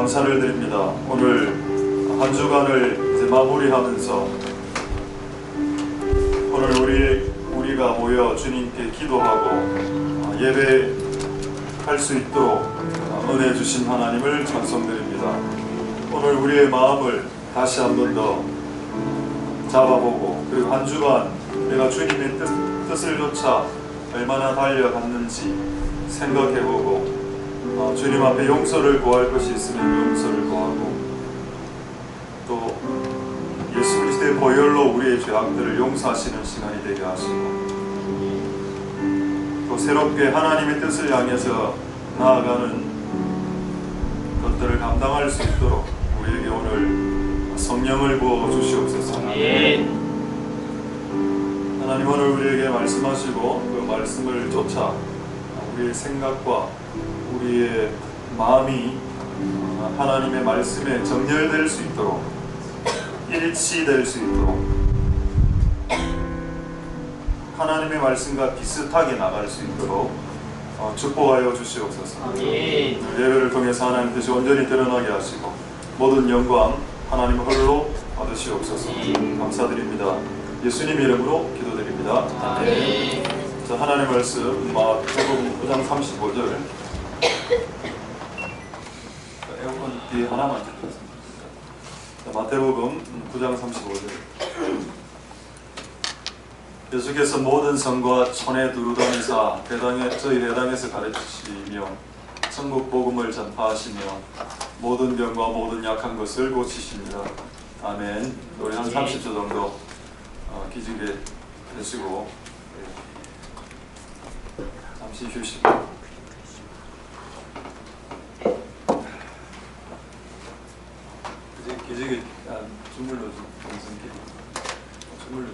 감사를 드립니다. 오늘 한 주간을 이제 마무리하면서 오늘 우리가 모여 주님께 기도하고 예배할 수 있도록 은혜 주신 하나님을 찬송드립니다. 오늘 우리의 마음을 다시 한 번 더 잡아보고, 그리고 한 주간 내가 주님의 뜻을 쫓아 얼마나 달려갔는지 생각해보고, 주님 앞에 용서를 구할 것이 있으면 용서를 구하고, 또 예수 그리스도의 보혈로 우리의 죄악들을 용서하시는 시간이 되게 하시고, 또 새롭게 하나님의 뜻을 향해서 나아가는 것들을 감당할 수 있도록 우리에게 오늘 성령을 부어 주시옵소서. 하나님, 오늘 우리에게 말씀하시고 그 말씀을 쫓아 우리의 생각과 우리의 마음이 하나님의 말씀에 정렬될 수 있도록, 일치될 수 있도록, 하나님의 말씀과 비슷하게 나갈 수 있도록 축복하여 주시옵소서. 예배를 통해서 하나님 뜻이 온전히 드러나게 하시고 모든 영광 하나님 홀로 받으시옵소서. 감사드립니다. 예수님 이름으로 기도드립니다. 아멘. 자, 하나님의 말씀 마태복음 9장 35절. 에어컨 뒤에 하나만 듣겠습니다. 마태복음 9장 35절. 예수께서 모든 성과 촌에 두루다니사 저희 회당에서 가르치시며 천국 복음을 전파하시며 모든 병과 모든 약한 것을 고치십니다. 아멘. 우리 한 30초 정도 기지개 되시고 잠시 휴식. 기지개 주물러 좀 주물러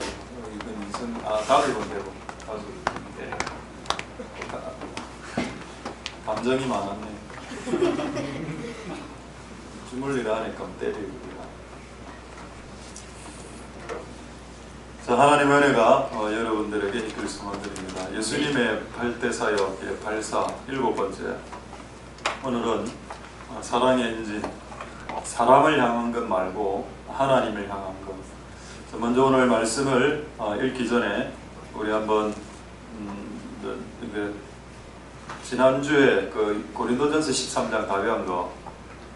이건 이선 다섯 번 되고 다섯. 네. 감정이 많았네. 주물리라 하니까 때리고. 자, 하나님의 은혜가 여러분들에게 있길 소망드립니다. 예수님의 발대사역의 발사 7번째. 오늘은 사랑의 엔진, 사람을 향한 것 말고 하나님을 향한 것. 자, 먼저 오늘 말씀을 읽기 전에 우리 한번 지난주에 그 고린도전서 13장 다 배운 거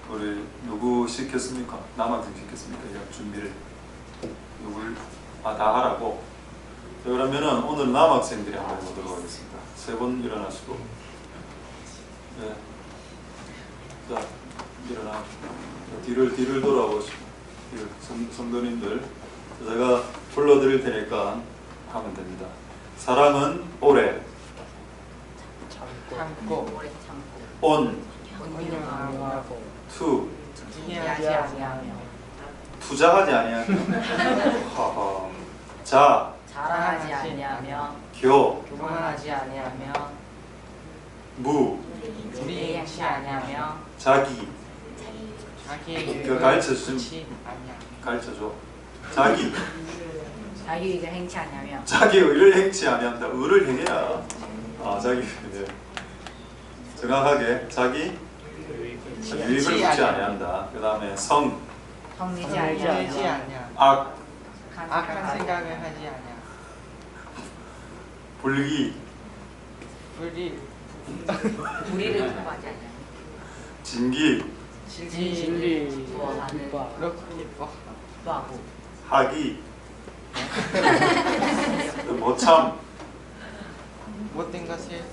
우리 누구 시켰습니까? 남한테 시켰습니까? 준비를 다 하라고. 자, 그러면은 오늘 남학생들이 한번 해보도록 하겠습니다. 세 분 일어나시고, 네, 자 일어나 뒤를 돌아보시고, 성도님들 제가 불러드릴 테니까 하면 됩니다. 사랑은 오래 참고 온 투 투자하지 아니하며 자랑하지 아니하며 교만하지 아니하며 무리행치 아니하며 자기 그 가르쳐줘. 자기 의를 행치 아니하며 자기 의를 행치 아니한다. 의를 행해야 자기 네. 정확하게 자기 유익을 묻지 아니한다. 그 다음에 성내지 아니하며 악한 생각을 하지 아니하. 불리를 구하지 아니하며 진리 기뻐하고 하기 모참 못된 것을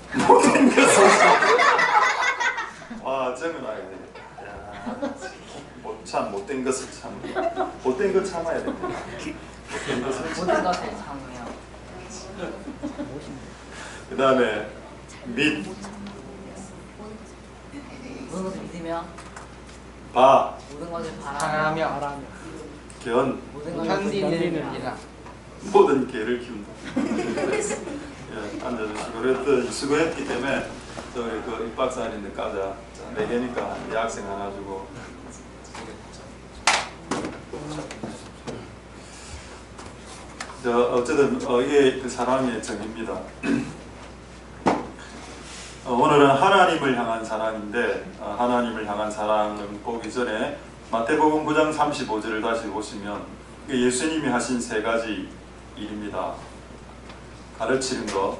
와 정은아야 돼. 모참 못된 것을 참 못된 것 참아야 돼. 못된 것을 모든 것을 참으며 그 다음에 믿 모든 것을 믿으며 모든 것을 바라며 견 모든 것을 견디느니라. 모든 개를 키운다. 예, 앉아주시고 그랬더니 수고했기 때문에 저기 그 입박사님들 까자. 자, 4개니까 이 학생 하나 주고. 어쨌든 이게 그 사랑의 정의입니다. 오늘은 하나님을 향한 사랑인데 하나님을 향한 사랑을 보기 전에 마태복음 9장 35절을 다시 보시면 예수님이 하신 세 가지 일입니다. 가르치는 것,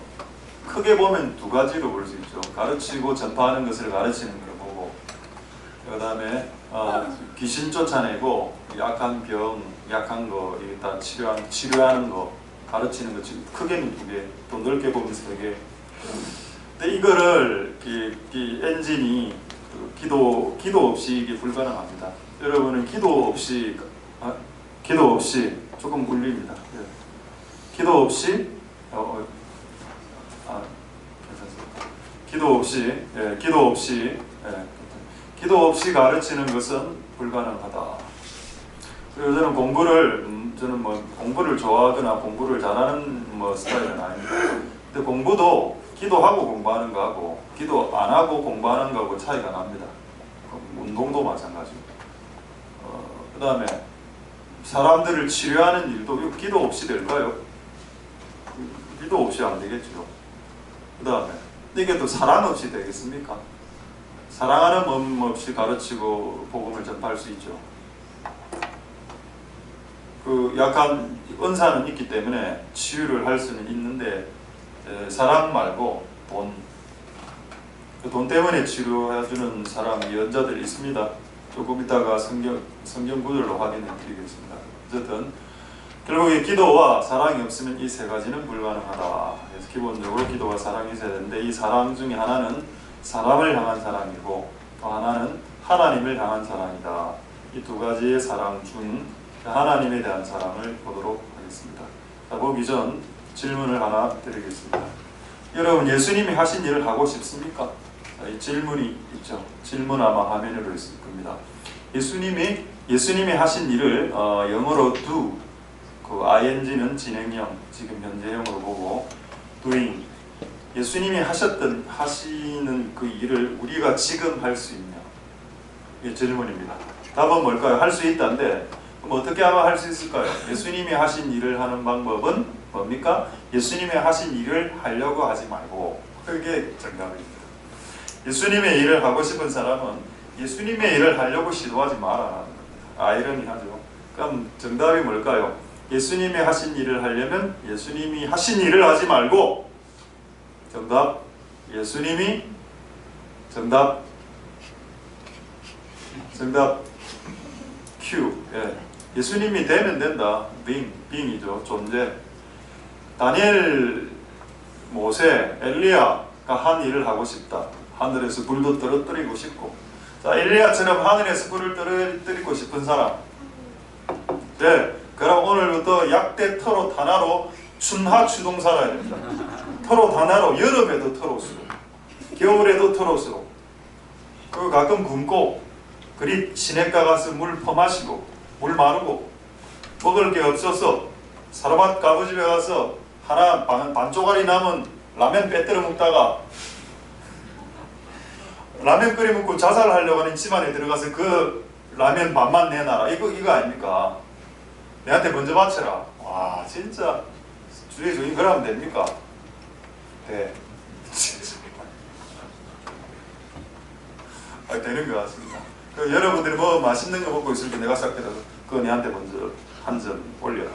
크게 보면 두 가지로 볼 수 있죠. 가르치고 전파하는 것을 가르치는 거고, 그 다음에 귀신 쫓아내고 약한 병, 약한 거 다 치료하는 거, 가르치는 거. 크게는 두 개, 또 넓게 보면 세 개. 근데 이거를 이 엔진이 기도 없이 이게 불가능합니다. 여러분은 기도 없이 조금 울립니다. 기도 없이 괜찮습니다. 기도 없이 가르치는 것은 불가능하다. 그리고 저는 공부를 좋아하거나 공부를 잘하는 스타일은 아닙니다. 근데 공부도 기도하고 공부하는 거하고 기도 안 하고 공부하는 거하고 차이가 납니다. 운동도 마찬가지고. 그 다음에 사람들을 치료하는 일도 기도 없이 될까요? 기도 없이 안 되겠죠. 그 다음에 이게 또 사랑 없이 되겠습니까? 사랑하는 마음 없이 가르치고 복음을 전파할 수 있죠. 그 약간 은사는 있기 때문에 치유를 할 수는 있는데 사랑 말고 돈 때문에 치료해주는 사람 예언자들 있습니다. 조금 이따가 성경 구절로 확인해 드리겠습니다. 어쨌든 결국에 기도와 사랑이 없으면 이 세 가지는 불가능하다. 그래서 기본적으로 기도와 사랑이 있어야 되는데 이 사랑 중에 하나는 사람을 향한 사랑이고 또 하나는 하나님을 향한 사랑이다. 이 두 가지의 사랑 중 하나님에 대한 사랑을 보도록 하겠습니다. 자, 보기 전 질문을 하나 드리겠습니다. 여러분 예수님이 하신 일을 하고 싶습니까? 자, 이 질문이 있죠. 질문 아마 화면으로 있을 겁니다. 예수님이 하신 일을 영어로 do, 그 ing는 진행형, 지금 현재형으로 보고 doing, 예수님이 하시는 그 일을 우리가 지금 할 수 있냐? 이게 질문입니다. 답은 뭘까요? 할 수 있다는데 그럼 어떻게 하면 할 수 있을까요? 예수님이 하신 일을 하는 방법은 뭡니까? 예수님이 하신 일을 하려고 하지 말고, 그게 정답입니다. 예수님의 일을 하고 싶은 사람은 예수님의 일을 하려고 시도하지 말아라는 겁니다. 아이러니하죠. 그럼 정답이 뭘까요? 예수님이 하신 일을 하려면 예수님이 하신 일을 하지 말고, 정답 Q. 예수님이 되면 된다. being이죠. 존재. 다니엘, 모세, 엘리야가 한 일을 하고 싶다. 하늘에서 불도 떨어뜨리고 싶고. 자, 엘리야처럼 하늘에서 불을 떨어뜨리고 싶은 사람. 네, 그럼 오늘부터 약대 터로 다나로 춘하추동 살아야 됩니다. 터로 다나로, 여름에도 터로스로, 겨울에도 터로스로. 그 가끔 굶고, 그리 시냇가 가서 물 퍼마시고, 물 마르고, 먹을 게 없어서 사르밧 가부집에 가서 하나 반 쪼가리 남은 라면 빼뜨려 먹다가 라면 끓여 먹고 자살하려고 하는 집안에 들어가서 그 라면 반만 내놔라. 이거 아닙니까? 내한테 먼저 바쳐라. 와, 진짜 주의 주인 그러면 됩니까? 네. 되는 것 같습니다. 여러분들이 뭐 맛있는 거 먹고 있을 때 내가 싹 들어서 그거 내한테 먼저 한 점 올려라.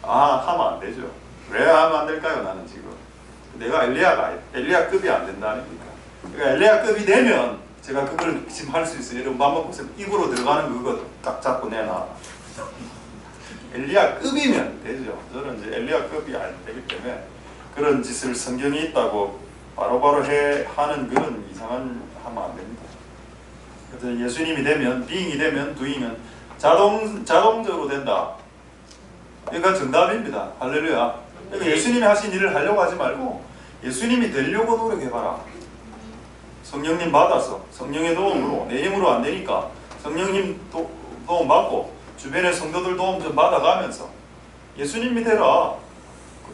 하면 안 되죠. 왜 하면 안 될까요? 나는 지금 내가 엘리야급이 안 된다니까. 그러니까 엘리야급이 되면 제가 그걸 지금 할 수 있어요. 여러분 밥 먹고 있으면 입으로 들어가는 그거 딱 잡고 내놔. 엘리야급이면 되죠. 저는 이제 엘리야급이 안 되기 때문에 그런 짓을 성경이 있다고 바로바로 하는 그런 이상한 하면 안 됩니다. 그래서 예수님이 되면, being이 되면, doing은 자동적으로 된다. 그러니까 정답입니다. 할렐루야. 그러니까 예수님이 하신 일을 하려고 하지 말고 예수님이 되려고 노력해봐라. 성령님 받아서 성령의 도움으로, 내 힘으로 안 되니까 성령님 도움 받고 주변의 성도들 도움 좀 받아가면서 예수님이 되라.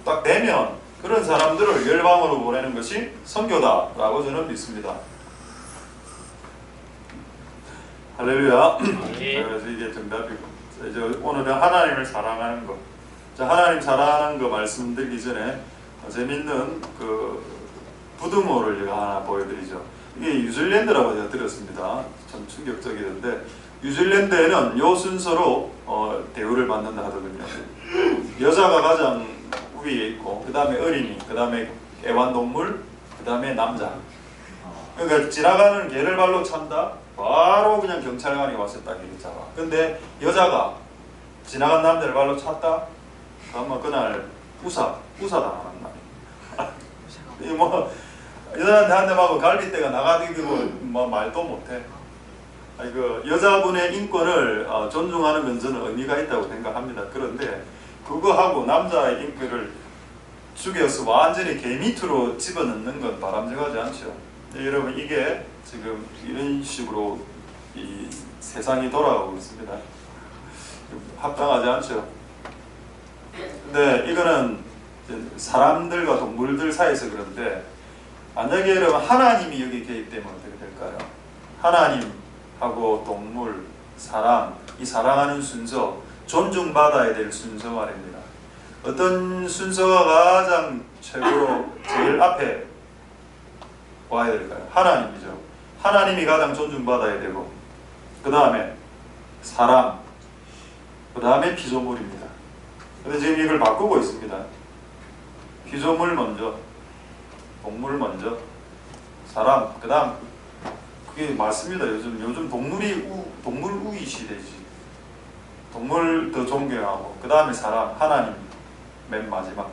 딱 되면 그런 사람들을 열방으로 보내는 것이 선교다라고 저는 믿습니다. 할렐루야. 그래서 이게 정답이고, 이제 오늘은 하나님을 사랑하는 것. 자, 하나님 사랑하는 거 말씀드리기 전에 재밌는 그 부등호를 제가 하나 보여드리죠. 이게 뉴질랜드라고 제가 들었습니다. 참 충격적이던데 뉴질랜드에는 요 순서로 대우를 받는다 하더군요. 여자가 가장 위에 있고 그 다음에 어린이, 그 다음에 애완동물, 그 다음에 남자. 그러니까 지나가는 개를 발로 찬다? 바로 그냥 경찰관이 와서 딱 이렇게 잡아. 근데 여자가 지나간 남자를 발로 찼다? 그러면 그날 우사당하는 날이에요. 뭐 여자한테 한 대 맞고 갈비뼈가 나가기고 뭐 말도 못해. 그 여자분의 인권을 존중하는 건 저는 의미가 있다고 생각합니다. 그런데 그거하고 남자의 인권을 죽여서 완전히 개 밑으로 집어넣는 건 바람직하지 않죠. 여러분 이게 지금 이런 식으로 이 세상이 돌아가고 있습니다. 합당하지 않죠. 근데 이거는 사람들과 동물들 사이에서 그런데 만약에 여러분 하나님이 여기 개입되면 어떻게 될까요? 하나님하고 동물, 사람, 이 사랑하는 순서, 존중받아야 될 순서 말입니다. 어떤 순서가 가장 최고로 제일 앞에 와야 될까요? 하나님이죠. 하나님이 가장 존중받아야 되고 그 다음에 사람, 그 다음에 피조물입니다. 근데 지금 이걸 바꾸고 있습니다. 피조물 먼저, 동물 먼저, 사람, 그 다음 그게 맞습니다. 요즘 동물 우위 시대지. 동물 더 존경하고 그 다음에 사람, 하나님 맨 마지막.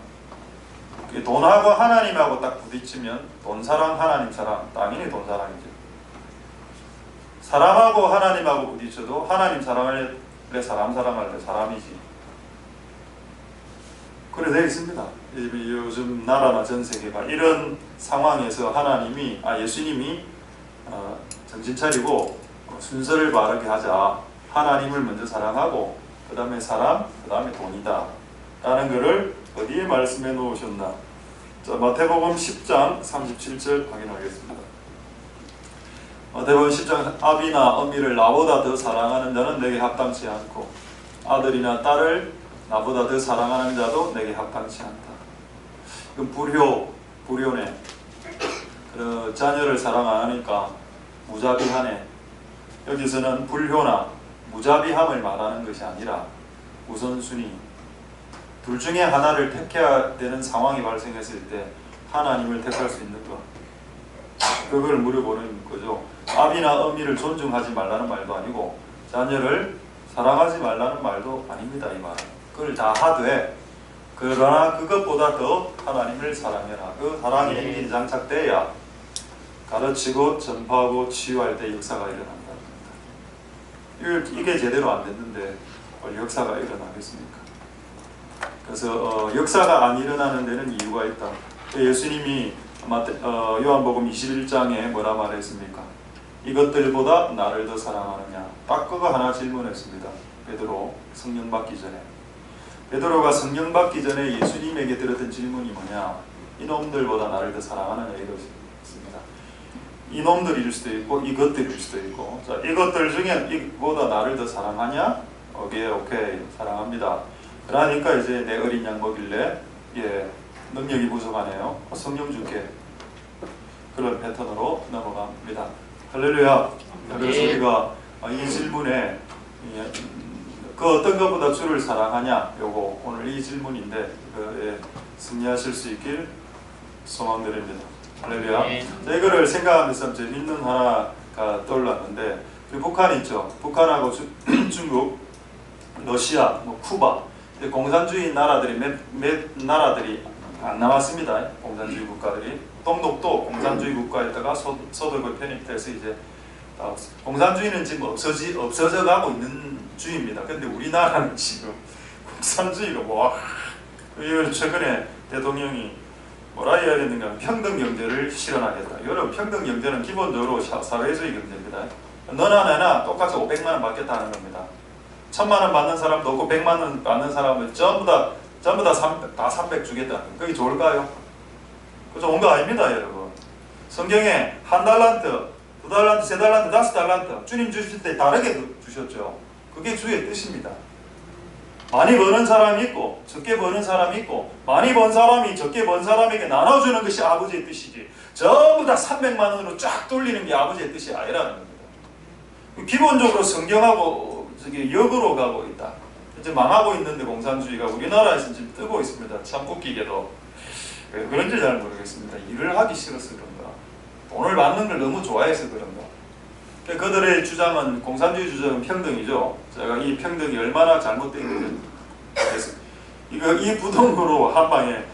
돈하고 하나님하고 딱 부딪히면 돈사랑, 하나님 사랑, 당연히 돈사랑이죠. 사람하고 하나님하고 부딪혀도 하나님 사랑할래, 사람 사랑할래, 사람이지. 그래 되어 있습니다. 요즘 나라나 전 세계가 이런 상황에서 하나님이, 예수님이 정신 차리고 순서를 바르게 하자. 하나님을 먼저 사랑하고 그 다음에 사람, 그 다음에 돈이다 라는 것을 어디에 말씀해 놓으셨나. 자, 마태복음 10장 37절 확인하겠습니다. 마태복음 10장 아비나 어미를 나보다 더 사랑하는 자는 내게 합당치 않고 아들이나 딸을 나보다 더 사랑하는 자도 내게 합당치 않다. 이건 불효네. 그 자녀를 사랑 안 하니까 무자비하네. 여기서는 불효나 무자비함을 말하는 것이 아니라 우선순위, 둘 중에 하나를 택해야 되는 상황이 발생했을 때 하나님을 택할 수 있는 것, 그걸 물어보는 거죠. 아비나 어미를 존중하지 말라는 말도 아니고 자녀를 사랑하지 말라는 말도 아닙니다. 이 말은 그걸 다 하되 그러나 그것보다 더 하나님을 사랑해라. 그 사랑이 행진이 장착돼야 가르치고 전파하고 치유할 때 역사가 일어난다. 이게 제대로 안 됐는데 역사가 일어나겠습니까? 그래서 역사가 안 일어나는 데는 이유가 있다. 예수님이 요한복음 21장에 뭐라 말했습니까? 이것들보다 나를 더 사랑하느냐? 딱 그거 하나 질문했습니다. 베드로 성령 받기 전에. 베드로가 성령 받기 전에 예수님에게 들었던 질문이 뭐냐? 이놈들보다 나를 더 사랑하느냐? 이것입니다. 이놈들일 수도 있고 이것들일 수도 있고, 자, 이것들 중에 이보다 나를 더 사랑하냐? 오케이 사랑합니다. 그러니까 이제 내 어린 양 먹일래? 능력이 부족하네요. 성령 줄게. 그런 패턴으로 넘어갑니다. 할렐루야. 그래서 우리가 이 질문에 그 어떤 것보다 주를 사랑하냐? 요거 오늘 이 질문인데 그에 승리하실 수 있길 소망드립니다. 할렐루야. 자, 이거를 생각하면서 재밌는 하나가 떠올랐는데 북한 있죠. 북한하고 중국, 러시아, 쿠바 공산주의 나라들이 몇 나라들이 안 남았습니다. 공산주의 국가들이. 동독도 공산주의 국가에다가 소득을 편입해서 이제 공산주의는 지금 없어져 가고 있는 주의입니다. 근데 우리나라는 지금 공산주의가 이걸 최근에 대통령이 뭐라 해야 되는가, 평등 경제를 실현하겠다. 여러분, 평등 경제는 기본적으로 사회주의 경제입니다. 너나 내나 똑같이 500만 원 받겠다는 겁니다. 1000만 원 받는 사람도 없고 100만 원 받는 사람은 전부 다 300 주겠다. 그게 좋을까요? 그 좋은 거 아닙니다, 여러분. 성경에 1달란트, 2달란트, 3달란트, 5달란트 주님 주실 때 다르게 주셨죠. 그게 주의 뜻입니다. 많이 버는 사람이 있고 적게 버는 사람이 있고 많이 번 사람이 적게 번 사람에게 나눠주는 것이 아버지의 뜻이지 전부 다 300만 원으로 쫙 돌리는 게 아버지의 뜻이 아니라는 겁니다. 기본적으로 성경하고 저기 역으로 가고 있다. 이제 망하고 있는데 공산주의가 우리나라에서 지금 뜨고 있습니다. 참 웃기게도. 왜 그런지 잘 모르겠습니다. 일을 하기 싫어서 그런가, 돈을 받는 걸 너무 좋아해서 그런가. 그들의 주장은, 공산주의 주장은 평등이죠. 제가 이 평등이 얼마나 잘못된 건지 이 부동으로 한 방에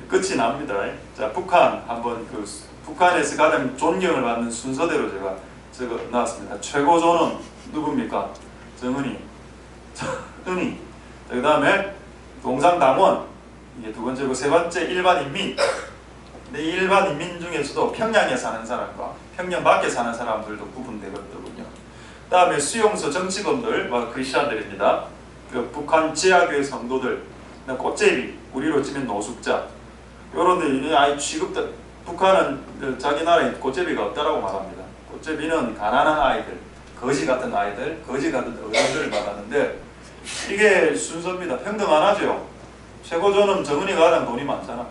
끝이 납니다. 자, 북한 한번 북한에서 가장 존경을 받는 순서대로 제가 적어 놨습니다. 최고조는 누굽니까? 정은이, 은희. 그 다음에 동상당원, 이게 두 번째고, 세 번째 일반인민. 근데 이 일반인민 중에서도 평양에 사는 사람과 평양 밖에 사는 사람들도 구분되거든요. 그 다음에 수용소 정치범들, 크리스찬들입니다. 북한 지하교회 성도들, 꽃제비, 우리로 치면 노숙자. 요런데 아이 취급다. 북한은 자기 나라에 꽃제비가 없다라고 말합니다. 꽃제비는 가난한 아이들, 거지 같은 아이들, 거지 같은 어른들을 말하는데 이게 순서입니다. 평등 안 하죠. 최고조는 정은이가 가장 돈이 많잖아.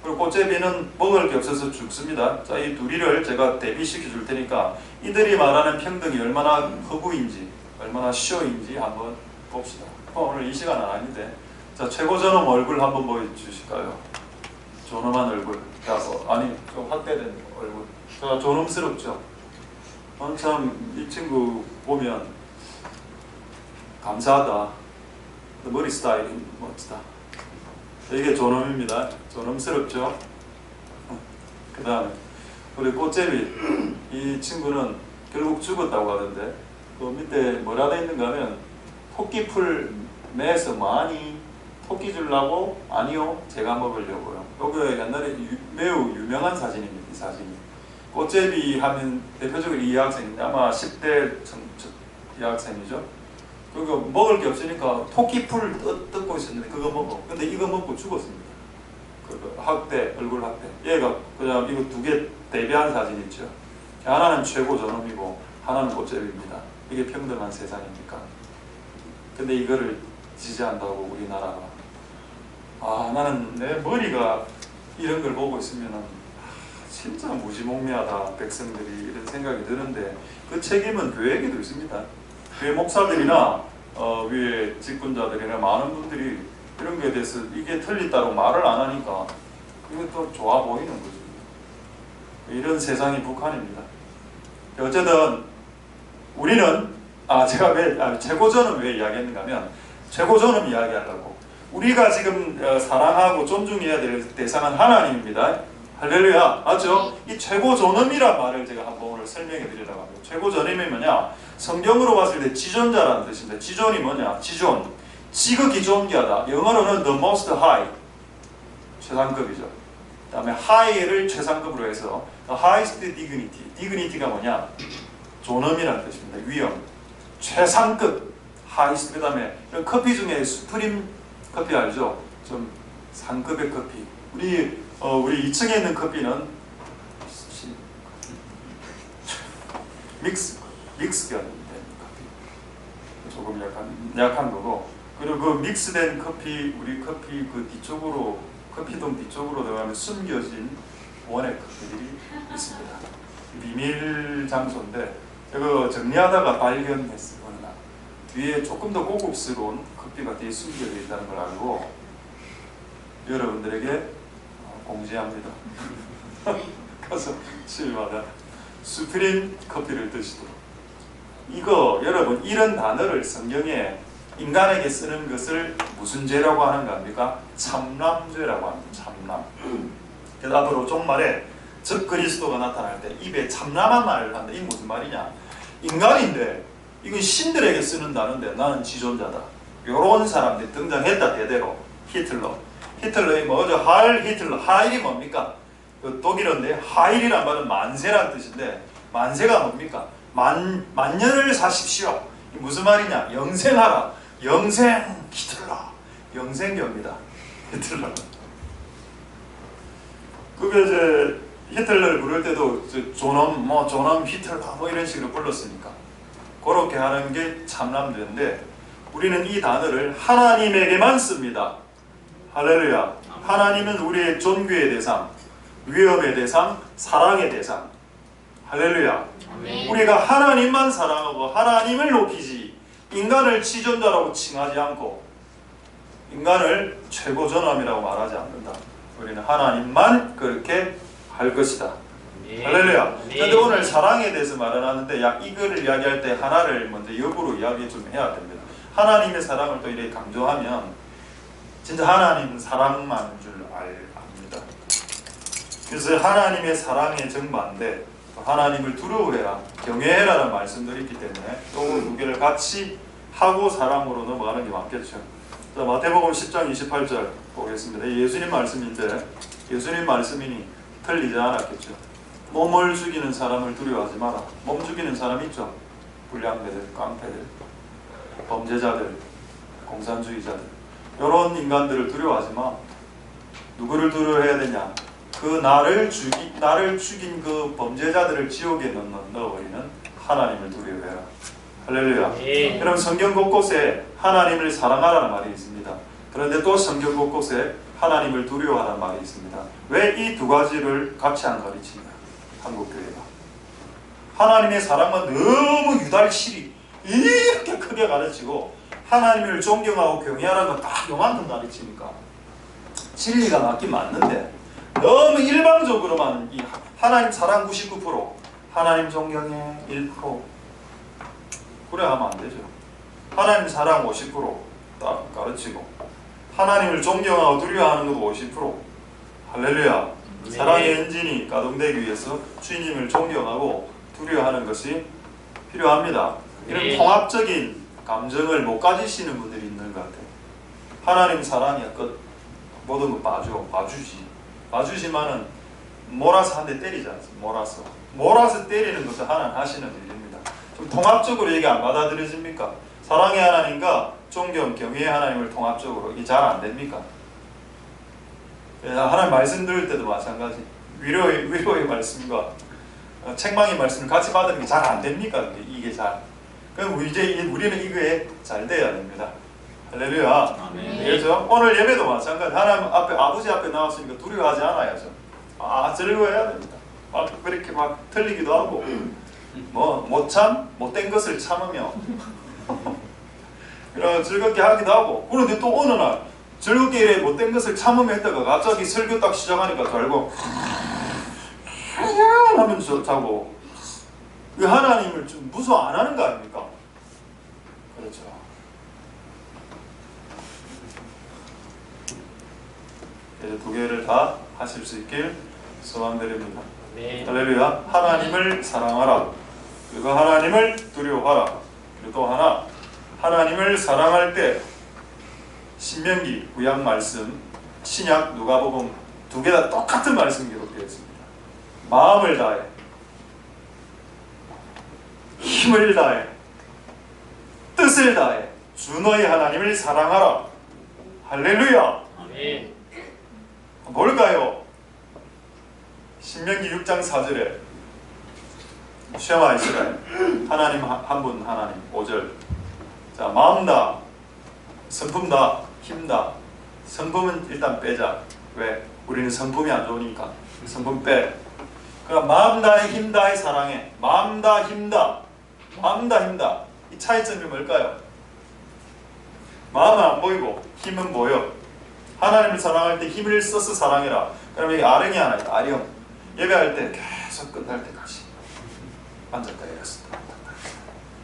그리고 꽃제비는 먹을 게 없어서 죽습니다. 자, 이 둘이를 제가 대비시켜 줄 테니까 이들이 말하는 평등이 얼마나 허구인지, 얼마나 쇼인지 한번 봅시다. 오늘 이 시간은 아닌데. 자, 최고조놈 얼굴 한번 보여주실까요? 존엄한 얼굴. 자, 아니, 좀 확대된 얼굴. 자, 존엄스럽죠? 참, 이 친구 보면 감사하다. 머리 스타일이 멋지다. 이게 존엄입니다. 존엄스럽죠? 그 다음에 우리 꽃제비, 이 친구는 결국 죽었다고 하던데 그 밑에 뭐라 돼 있는가 하면 토끼풀 매서 많이 토끼 주려고? 아니요, 제가 먹으려고요. 이게 옛날에 매우 유명한 사진입니다. 이 사진이. 꽃제비 하면 대표적으로 이 여학생인데 아마 10대 여학생이죠. 그거 먹을 게 없으니까 토끼풀 뜯고 있었는데 그거 먹어. 근데 이거 먹고 죽었습니다. 그거 학대, 얼굴 학대. 얘가 그냥 이거 두 개 대비한 사진 있죠. 하나는 최고 존엄이고 하나는 꽃제비입니다. 이게 평등한 세상입니까? 근데 이거를 지지한다고 우리나라가. 나는 내 머리가 이런 걸 보고 있으면은 진짜 무지몽매하다 백성들이 이런 생각이 드는데 그 책임은 교회에게도 있습니다. 교회 목사들이나 위에 직분자들이나 많은 분들이 이런 거에 대해서 이게 틀리다고 말을 안 하니까 이것도 좋아 보이는 거죠. 이런 세상이 북한입니다. 어쨌든 우리는 제가 왜 최고조는 왜 이야기했는가 하면 최고조는 이야기하려고 우리가 지금 사랑하고 존중해야 될 대상은 하나님입니다. 할렐루야. 맞죠? 이 최고존엄이란 말을 제가 한번 오늘 설명해 드리려고 합니다. 최고존엄이 뭐냐? 성경으로 봤을 때 지존자라는 뜻입니다. 지존이 뭐냐? 지존. 지극히 존귀하다. 영어로는 the most high. 최상급이죠. 그 다음에 high를 최상급으로 해서 the highest dignity. dignity가 뭐냐? 존엄이라는 뜻입니다. 위엄. 최상급. highest. 그 다음에 커피 중에 수프림 커피 알죠? 좀 상급의 커피. 우리 2층에 있는 커피는 믹스가 된 커피. 조금 약한 거고. 그리고 그 믹스된 커피, 우리 커피 그 뒤쪽으로, 커피동 뒤쪽으로 들어가면 숨겨진 원액 커피들이 있습니다. 비밀 장소인데, 이거 정리하다가 발견했어요. 뒤에 조금 더 고급스러운 커피가 뒤에 숨겨져 있다는 걸 알고 여러분들에게 공지합니다. 가서 집마다 수프림 커피를 드시도록. 이거 여러분 이런 단어를 성경에 인간에게 쓰는 것을 무슨 죄라고 하는가 합니까? 참남죄라고 합니다. 참남. 그래서 앞으로 종말에 적 그리스도가 나타날 때 입에 참남한 말을 한다. 이게 무슨 말이냐? 인간인데 이건 신들에게 쓰는 단어인데 나는 지존자다. 요런 사람들이 등장했다. 대대로 히틀러. 히틀러의 뭐죠? 하일 히틀러. 하일이 뭡니까? 그 독일어인데 하일이란 말은 만세란 뜻인데 만세가 뭡니까? 만년을 사십시오. 무슨 말이냐? 영생하라. 영생 히틀러. 영생교입니다. 히틀러. 그게 이제 히틀러를 부를 때도 존엄 히틀러 이런 식으로 불렀으니까 그렇게 하는 게 참남죄인데 우리는 이 단어를 하나님에게만 씁니다. 할렐루야. 하나님은 우리의 존귀의 대상, 위엄의 대상, 사랑의 대상. 할렐루야. 우리가 하나님만 사랑하고 하나님을 높이지 인간을 지존자라고 칭하지 않고 인간을 최고전함이라고 말하지 않는다. 우리는 하나님만 그렇게 할 것이다. 할렐루야. 그런데 오늘 사랑에 대해서 말을 하는데 이거를 이야기할 때 하나를 먼저 역으로 이야기 좀 해야 됩니다. 하나님의 사랑을 또 이렇게 강조하면 진짜 하나님은 사랑만인 줄 압니다. 그래서 하나님의 사랑의 정반대 하나님을 두려워해라, 경외해라라는 말씀들이 있기 때문에 이 두 개를 같이 하고 사랑으로 넘어가는 게 맞겠죠. 자, 마태복음 10장 28절 보겠습니다. 예수님 말씀인데 예수님 말씀이니 틀리지 않았겠죠. 몸을 죽이는 사람을 두려워하지 마라. 몸 죽이는 사람 있죠. 불량배들, 깡패들, 범죄자들, 공산주의자들 이런 인간들을 두려워하지 마. 누구를 두려워해야 되냐? 그 나를 죽인 그 범죄자들을 지옥에 넣어버리는 하나님을 두려워해라. 할렐루야. 여러분 성경 곳곳에 하나님을 사랑하라는 말이 있습니다. 그런데 또 성경 곳곳에 하나님을 두려워하라는 말이 있습니다. 왜 이 두 가지를 같이 안 가르치냐? 한국교회가 하나님의 사랑만 너무 유달실히 이렇게 크게 가르치고 하나님을 존경하고 경외하라는 건 딱 요만큼 가르치니까 진리가 맞긴 맞는데 너무 일방적으로만 이 하나님 사랑 99%, 하나님 존경에 1% 그래 하면 안 되죠. 하나님 사랑 50%딱 가르치고 하나님을 존경하고 두려워하는 것도 50%. 할렐루야. 네. 사랑의 엔진이 가동되기 위해서 주님을 존경하고 두려워하는 것이 필요합니다. 이런 네. 통합적인 감정을 못 가지시는 분들이 있는 것 같아요. 하나님 사랑이야 끝. 모든 거 봐주지만은 몰아서 한 대 때리지 않습니까? 몰아서 때리는 것도 하나님 하시는 일입니다. 좀 통합적으로 얘기 안 받아들여집니까? 사랑의 하나님과 존경, 경외의 하나님을 통합적으로 이게 잘 안 됩니까? 하나님 말씀 들을 때도 마찬가지. 위로의 말씀과 책망의 말씀을 같이 받는 게 잘 안 됩니까? 이게 잘. 그럼 이제 우리는 이거에 잘 돼야 됩니다. 할렐루야. 그렇죠? 오늘 예배도 마찬가지. 하나님 앞에, 아버지 앞에 나왔으니까 두려워하지 않아야죠. 즐거워해야 됩니다. 막 그렇게 막 틀리기도 하고, 못된 것을 참으며, 즐겁게 하기도 하고. 그런데 또 어느 날 즐겁게 이래 못된 것을 참으며 했다가 갑자기 설교 딱 시작하니까 잘고 하면서 자고. 그 하나님을 좀 무서워 안 하는 거 아닙니까? 그렇죠. 두 개를 다 하실 수 있길 소망드립니다. 네. 할렐루야. 하나님을 사랑하라. 그리고 하나님을 두려워하라. 그리고 또 하나, 하나님을 사랑할 때 신명기, 구약 말씀, 신약, 누가복음 두 개 다 똑같은 말씀이 기록되어 있습니다. 마음을 다해, 힘을 다해, 뜻을 다해 주 너희 하나님을 사랑하라. 할렐루야. 아멘. 뭘까요? 신명기 6장 4절에 쉐마 이스라엘 하나님 한 분 하나님 5절. 자, 마음 다, 성품 다, 힘 다. 성품은 일단 빼자. 왜? 우리는 성품이 안 좋으니까 성품 빼. 그럼 마음 다해, 힘 다해, 사랑해. 마음 다, 힘 다. 마음 다, 힘 다. 이 차이점이 뭘까요? 마음은 안 보이고 힘은 보여. 하나님을 사랑할 때 힘을 써서 사랑해라. 그럼 여기 아령이 하나 있다. 아령. 예배할 때 계속 끝날 때까지 앉았다 일어섰다.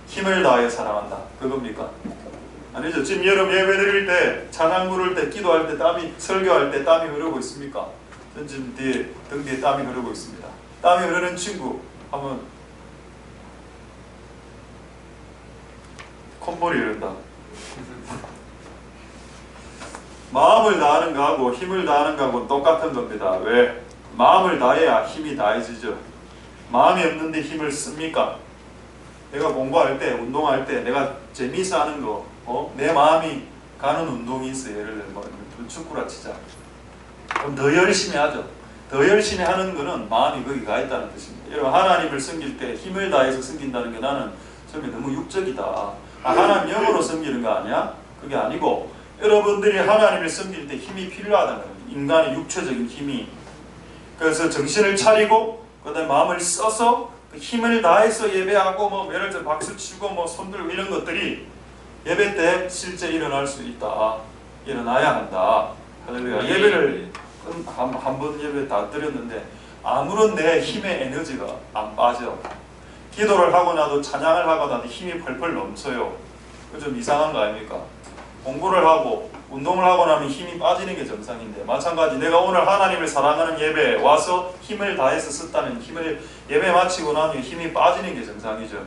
힘을 다해 사랑한다. 그겁니까? 아니죠. 지금 여러분 예배 드릴 때, 찬양 부를 때, 기도할 때, 설교할 때 땀이 흐르고 있습니까? 전 지금 등 뒤에 땀이 흐르고 있습니다. 땀이 흐르는 친구 한번 콧물이 흐른다. 마음을 다하는 거하고 힘을 다하는 거하고 똑같은 겁니다. 왜? 마음을 다해야 힘이 다해지죠. 마음이 없는데 힘을 씁니까? 내가 공부할 때, 운동할 때 내가 재미있어 하는 거, 내 마음이 가는 운동이 있어. 예를 들면 축구라 치자. 그럼 더 열심히 하죠. 더 열심히 하는 거는 마음이 거기 가 있다는 뜻입니다. 여러분 하나님을 섬길 때 힘을 다해서 섬긴다는 게 나는 처음에 너무 육적이다. 하나님 영으로 섬기는 거 아니야? 그게 아니고 여러분들이 하나님을 섬길 때 힘이 필요하다는 거예요. 인간의 육체적인 힘이. 그래서 정신을 차리고 그다음에 마음을 써서 그 힘을 다해서 예배하고 뭐 예를 들어 박수 치고 뭐 손 들고 이런 것들이 예배 때 실제 일어날 수 있다. 일어나야 한다. 할렐루야. 예배를 한 번 예배 다 드렸는데 아무런 내 힘의 에너지가 안 빠져. 기도를 하고 나도 찬양을 하고 나도 힘이 펄펄 넘쳐요. 그 좀 이상한 거 아닙니까? 공부를 하고 운동을 하고 나면 힘이 빠지는 게 정상인데 마찬가지 내가 오늘 하나님을 사랑하는 예배에 와서 힘을 다해서 썼다는 힘을 예배 마치고 나면 힘이 빠지는 게 정상이죠.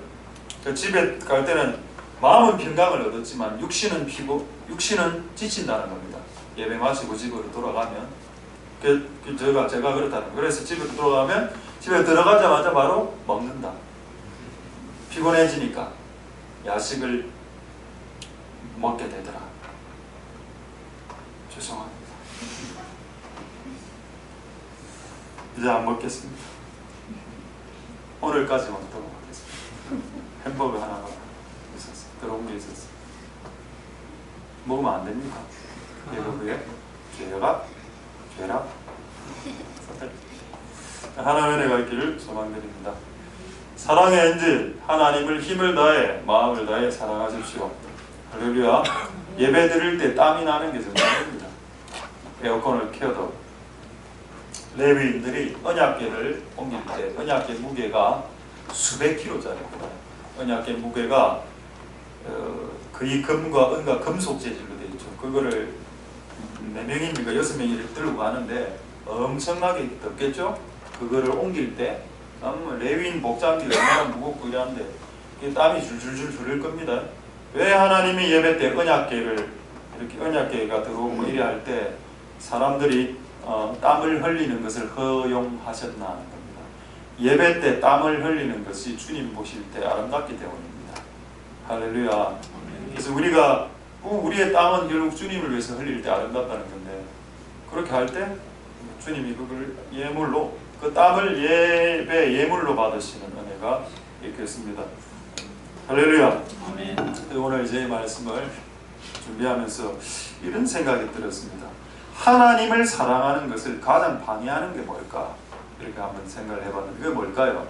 그 집에 갈 때는 마음은 평강을 얻었지만 육신은 지친다는 겁니다. 예배 마치고 집으로 돌아가면 제가 그렇다는 거예요. 그래서 집으로 돌아가면 집에 들어가자마자 바로 먹는다. 피곤해지니까 야식을 먹게 되더라. 죄송합니다. 이제 안 먹겠습니다. 오늘까지만 더 먹겠습니다. 햄버거 하나가 있었어요. 들어온 게 있었어요. 먹으면 안 됩니까? 예배후에 죄라 하나님의 은혜가 있기를 소망드립니다. 사랑의 엔진 하나님을 힘을 다해 마음을 다해 사랑하십시오. 할렐루야. 예배 드릴 때 땀이 나는 게 정상입니다. 에어컨을 켜도 레위인들이 언약궤를 옮길 때 언약궤 무게가 수백 킬로짜리입니다. 언약궤 무게가 거의 금과 은과 금속 재질로 되어 있죠. 그거를 4명입니까 6명이 들고 가는데 엄청나게 덥겠죠. 그거를 옮길 때 레위인 복장기가 얼마나 무겁고 이러는데 땀이 줄줄줄 흐를 겁니다. 왜 하나님이 예배 때 언약궤를 이렇게 언약궤가 들어오고 이래 할 때 사람들이 땀을 흘리는 것을 허용하셨나 하는 겁니다. 예배 때 땀을 흘리는 것이 주님 보실 때 아름답기 때문입니다. 할렐루야. 그래서 우리의 땀은 결국 주님을 위해서 흘릴 때 아름답다는 건데 그렇게 할 때 주님이 그걸 예물로 그 땀을 예배 예물로 받으시는 은혜가 있겠습니다. 할렐루야. 아멘. 오늘 이제 말씀을 준비하면서 이런 생각이 들었습니다. 하나님을 사랑하는 것을 가장 방해하는 게 뭘까? 이렇게 한번 생각을 해봤는데 그게 뭘까요?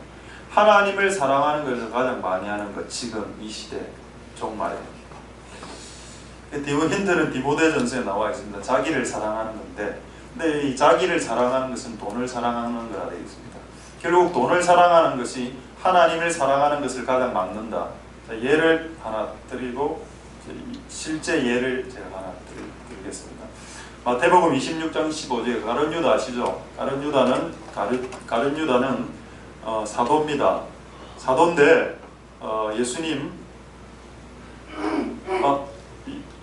하나님을 사랑하는 것을 가장 방해하는 것 지금 이 시대 종말에 힌트는 디모데전서에 나와 있습니다. 자기를 사랑하는 건데 근데 이 자기를 사랑하는 것은 돈을 사랑하는 거라 되어 있습니다. 결국 돈을 사랑하는 것이 하나님을 사랑하는 것을 가장 막는다. 예를 하나 드리고 실제 예를 제가 하나 드리겠습니다. 마태복음 26장 15절에 가룟 유다 아시죠? 가룟 유다는 사도입니다. 사도인데 예수님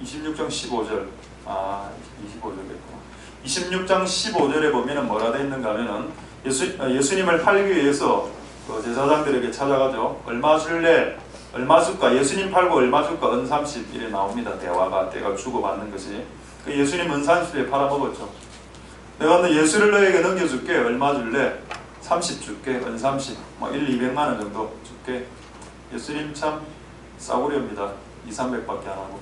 26장 15절 25절이겠구나. 26장 15절에 보면은 뭐라 되어 있는가 하면은 예수님을 팔기 위해서 제사장들에게 찾아가죠. 얼마 줄래? 얼마 줄까? 예수님 팔고 얼마 줄까? 은 30 이래 나옵니다. 대화가 주고받는 것이. 예수님 은 30에 팔아먹었죠. 내가 너 예수를 너에게 넘겨줄게. 얼마 줄래? 30 줄게. 은 30. 200만 원 정도 줄게. 예수님 참 싸구려입니다. 200~300밖에 안 하고.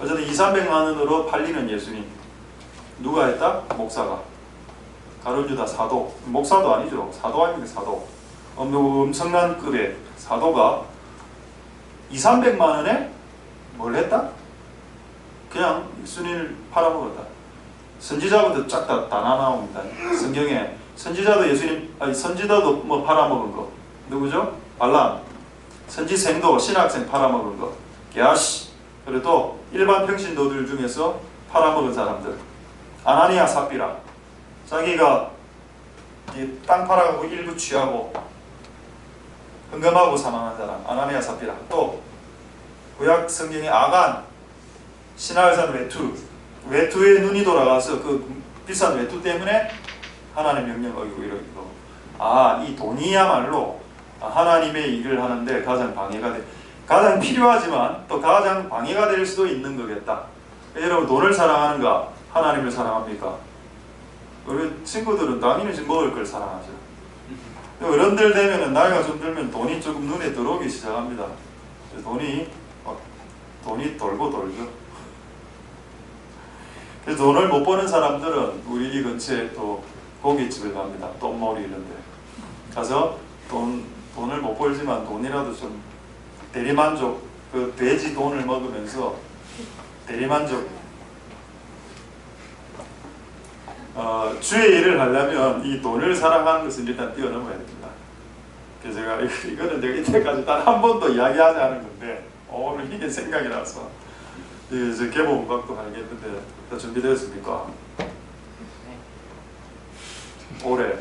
어쨌든 200~300만 원으로 팔리는 예수님. 누가 했다? 목사가. 가룟 유다 사도. 목사도 아니죠. 사도 아닙니까? 사도. 엄청난 급의 사도가 200~300만 원에 뭘 했다? 그냥 예수님을 팔아먹었다. 선지자부터 쫙 다 나옵니다. 성경에 선지자도 선지자도 뭐 팔아먹은 거 누구죠? 발람. 선지생도 신학생 팔아먹은 거 게하시. 그리고 또 일반 평신도들 중에서 팔아먹은 사람들 아나니아 삽비라. 자기가 땅 팔아가고 일부 취하고 헌금하고 사망한 사람 아나니아 삽비라. 또 구약 성경의 아간 신하를 산 외투의 눈이 돌아가서 그 비싼 외투 때문에 하나님의 명령 어기고 이러고 이 돈이야말로 하나님의 일을 하는데 가장 가장 필요하지만 또 가장 방해가 될 수도 있는 거겠다. 여러분 돈을 사랑하는가? 하나님을 사랑합니까? 우리 친구들은 당연히 먹을 걸 사랑하죠. 어른들 되면은 나이가 좀 들면 돈이 조금 눈에 들어오기 시작합니다. 돈이 돈이 돌고 돌죠. 그래서 돈을 못 버는 사람들은 우리 이 근처에 또 고깃집을 갑니다. 똥머리 이런데 가서 돈을 못 벌지만 돈이라도 좀 대리만족, 그 돼지 돈을 먹으면서 대리만족. 주의 일을 하려면 이 돈을 사랑하는 것을 일단 뛰어넘어야 됩니다. 그래서 제가 이거는 내가 이때까지 단 한 번도 이야기하지 않은 건데 오늘 이게 생각이 나서 이제 개봉각도 하겠는데 다 준비되었습니까? 네. 올해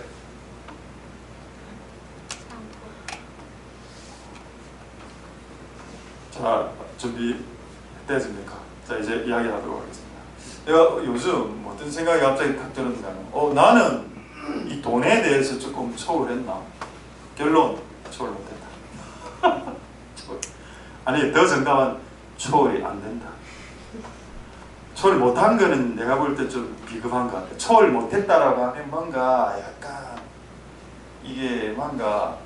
자 준비됐습니까? 자 이제 이야기하도록 하겠습니다. 내가 요즘 어떤 생각이 갑자기 탁 들었냐면 나는 이 돈에 대해서 조금 초월했나? 결론 초월 못했다. 아니 더 정답은 초월이 안 된다. 초월 못한 거는 내가 볼 때 좀 비겁한 것 같아. 초월 못했다라고 하면 뭔가 약간 이게 뭔가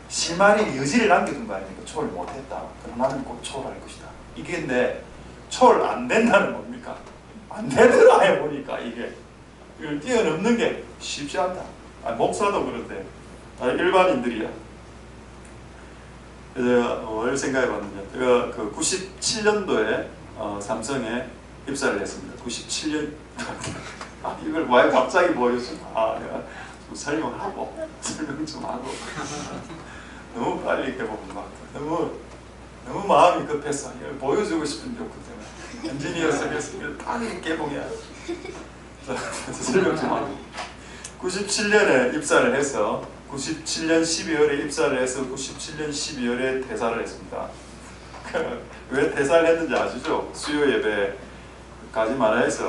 실마리 여지를 남겨둔 거 아닙니까? 초월 못했다. 그럼 나는 꼭 초월할 것이다. 이게 근데 초월 안 된다는 뭡니까? 안 되더라 해보니까 이게 이걸 뛰어넘는 게 쉽지 않다. 목사도 그런데 일반인들이야. 제가 뭘 생각해봤느냐. 제가 그 97년도에 삼성에 입사를 했습니다. 97년. 이걸 왜 갑자기 보여주나. 내가 좀 설명 좀 하고. 너무 빨리 해보면 막 너무 마음이 급해서 이걸 보여주고 싶은 욕구 때문에 엔지니어 속에서 빨리 개봉해야 돼. 설명 좀 하고. 97년에 입사를 해서 97년 12월에 입사를 해서 97년 12월에 퇴사를 했습니다. 왜 퇴사를 했는지 아시죠? 수요 예배까지 말해서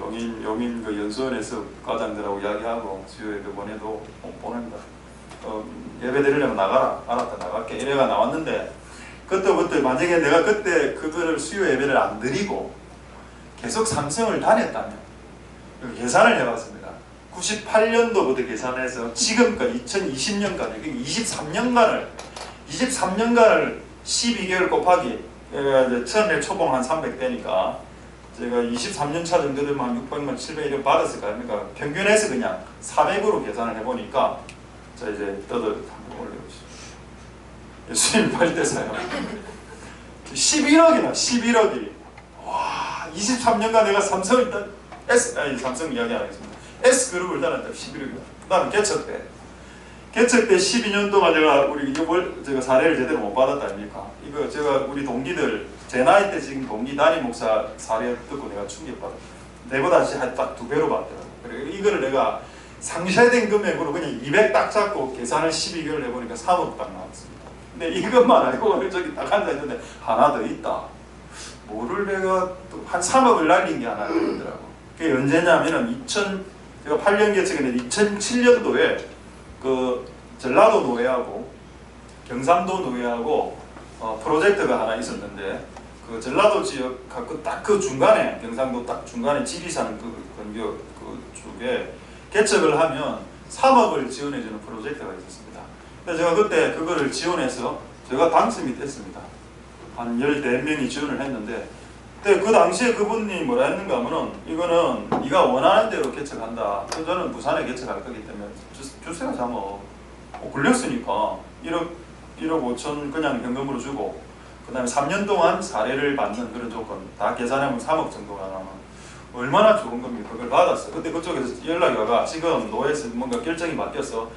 용인 그 연수원에서 과장들하고 이야기하고 수요 예배 보냅니다. 예배 드리려면 나가라. 알았다, 나갈게. 이래가 나왔는데 그때부터 만약에 내가 그때 그거를 수요 예배를 안 드리고 계속 삼성을 다녔다면 계산을 해봤습니다. 98년도부터 계산해서 지금까지 2020년까지 23년간을 12개월 곱하기 처음에 초봉 한 300대니까 제가 23년 차 정도 되면 한 600만 700 이렇게 받았을 거 아닙니까? 평균해서 그냥 400으로 계산을 해보니까 자 이제 한번 올려보시죠. 예수님 8대사요. 11억이나 11억이 와 23년간 내가 삼성을 삼성 이야기 안 하겠습니다. S그룹을 다녔다. 11억이다. 그 다음에 개척 때 12년 동안 제가 사례를 제대로 못 받았다 아닙니까? 이거 제가 우리 동기들 제 나이 때 지금 동기 담임 목사 사례 듣고 내가 충격받았다. 내보다 딱 2배로 받더라고. 그래 이거를 내가 상쇄된 금액으로 그냥 200 딱 잡고 계산을 12개월 해보니까 3억 딱 나왔습니다. 근데 이것만 알고 저기 딱 앉아있는데 하나 더 있다. 뭐를 내가 또 한 3억을 날린 게 하나 있더라고. 그게 언제냐면은 제가 8년 개척했는데 2007년도에 그 전라도 노예하고 경상도 노예하고 프로젝트가 하나 있었는데 그 전라도 지역 딱 그 중간에 경상도 딱 중간에 지리산 그 쪽에 개척을 하면 3억을 지원해주는 프로젝트가 있었습니다. 그래서 제가 그때 그거를 지원해서 제가 당첨이 됐습니다. 한 14명이 지원을 했는데 근데 그 당시에 그분이 뭐라 했는가 하면은 이거는 네가 원하는 대로 개척한다. 저는 부산에 개척할 거기 때문에 주세요 자뭐 걸렸으니까 1억 5천 그냥 현금으로 주고 그 다음에 3년 동안 사례를 받는 그런 조건 다 계산하면 3억 정도가 나면 얼마나 좋은 겁니까? 그걸 받았어요. 근데 그쪽에서 연락이 와가 지금 노예에서 뭔가 결정이 바뀌어서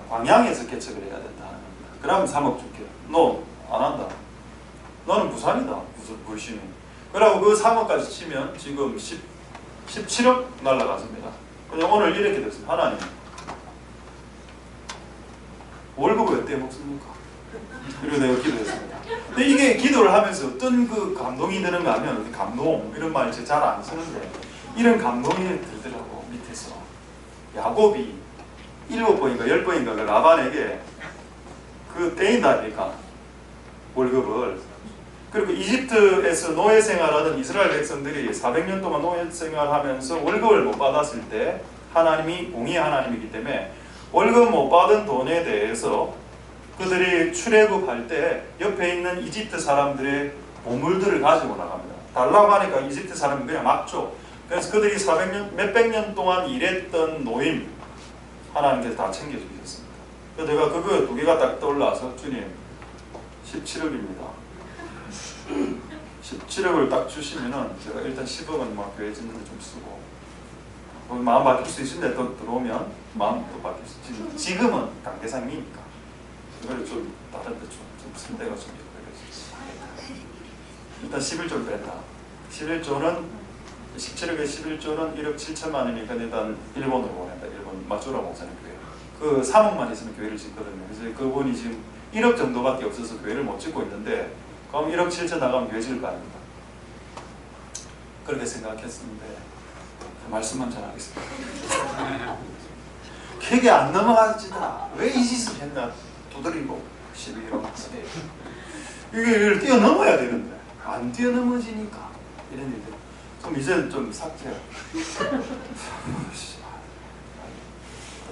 광양에서 개척을 해야 된다 하는 겁니다. 그러면 3억 줄게. 너 안 한다. 너는 부산이다. 불신이. 그러고 그 3억까지 치면 지금 17억 날라갔습니다. 그냥 오늘 이렇게 됐습니다. 하나님 월급을 어떻게 먹습니까? 그리고 내가 기도했습니다. 근데 이게 기도를 하면서 어떤 그 감동이 드는가 하면 감동 이런 말 잘 안 쓰는데 이런 감동이 들더라고. 밑에서 야곱이 7번인가 10번인가 그 라반에게 그 떼인다니까 월급을. 그리고 이집트에서 노예 생활하던 이스라엘 백성들이 400년 동안 노예 생활하면서 월급을 못 받았을 때 하나님이 공의의 하나님이기 때문에 월급 못 받은 돈에 대해서 그들이 출애굽할 때 옆에 있는 이집트 사람들의 보물들을 가지고 나갑니다. 달라고 하니까 이집트 사람은 그냥 막 줘. 그래서 그들이 400년, 몇백 년 동안 일했던 노임 하나님께서 다 챙겨주셨습니다. 그래서 내가 그거 두 개가 딱 떠올라서 주님 17억입니다. 17억을 딱 주시면은 제가 일단 10억은 막 교회 짓는데 좀 쓰고 마음 바뀔 수 있는데 또 들어오면 마음도 바뀔 수 있지. 지금은 단계상이니까 그걸 좀 다른 데 좀 쓸 데가 좀 있고 일단 11조를 뺐다. 11조는 17억에 11조는 1억 7천만이니까 일단 일본으로 보낸다. 일본 마츠우라 목사님 교회. 그 3억만 있으면 교회를 짓거든요. 그래서 그분이 지금 1억 정도밖에 없어서 교회를 못 짓고 있는데 그럼 1억 7천 나가면 교회 지을 거 아닙니까? 그렇게 생각했었는데 말씀만 전하겠습니다. 계획이 안 넘어가지다. 왜 이 짓을 했나? 두드리고 11억 이게 뛰어넘어야 되는데 안 뛰어넘어지니까 이런 일들. 그럼 이제 좀 삭제해.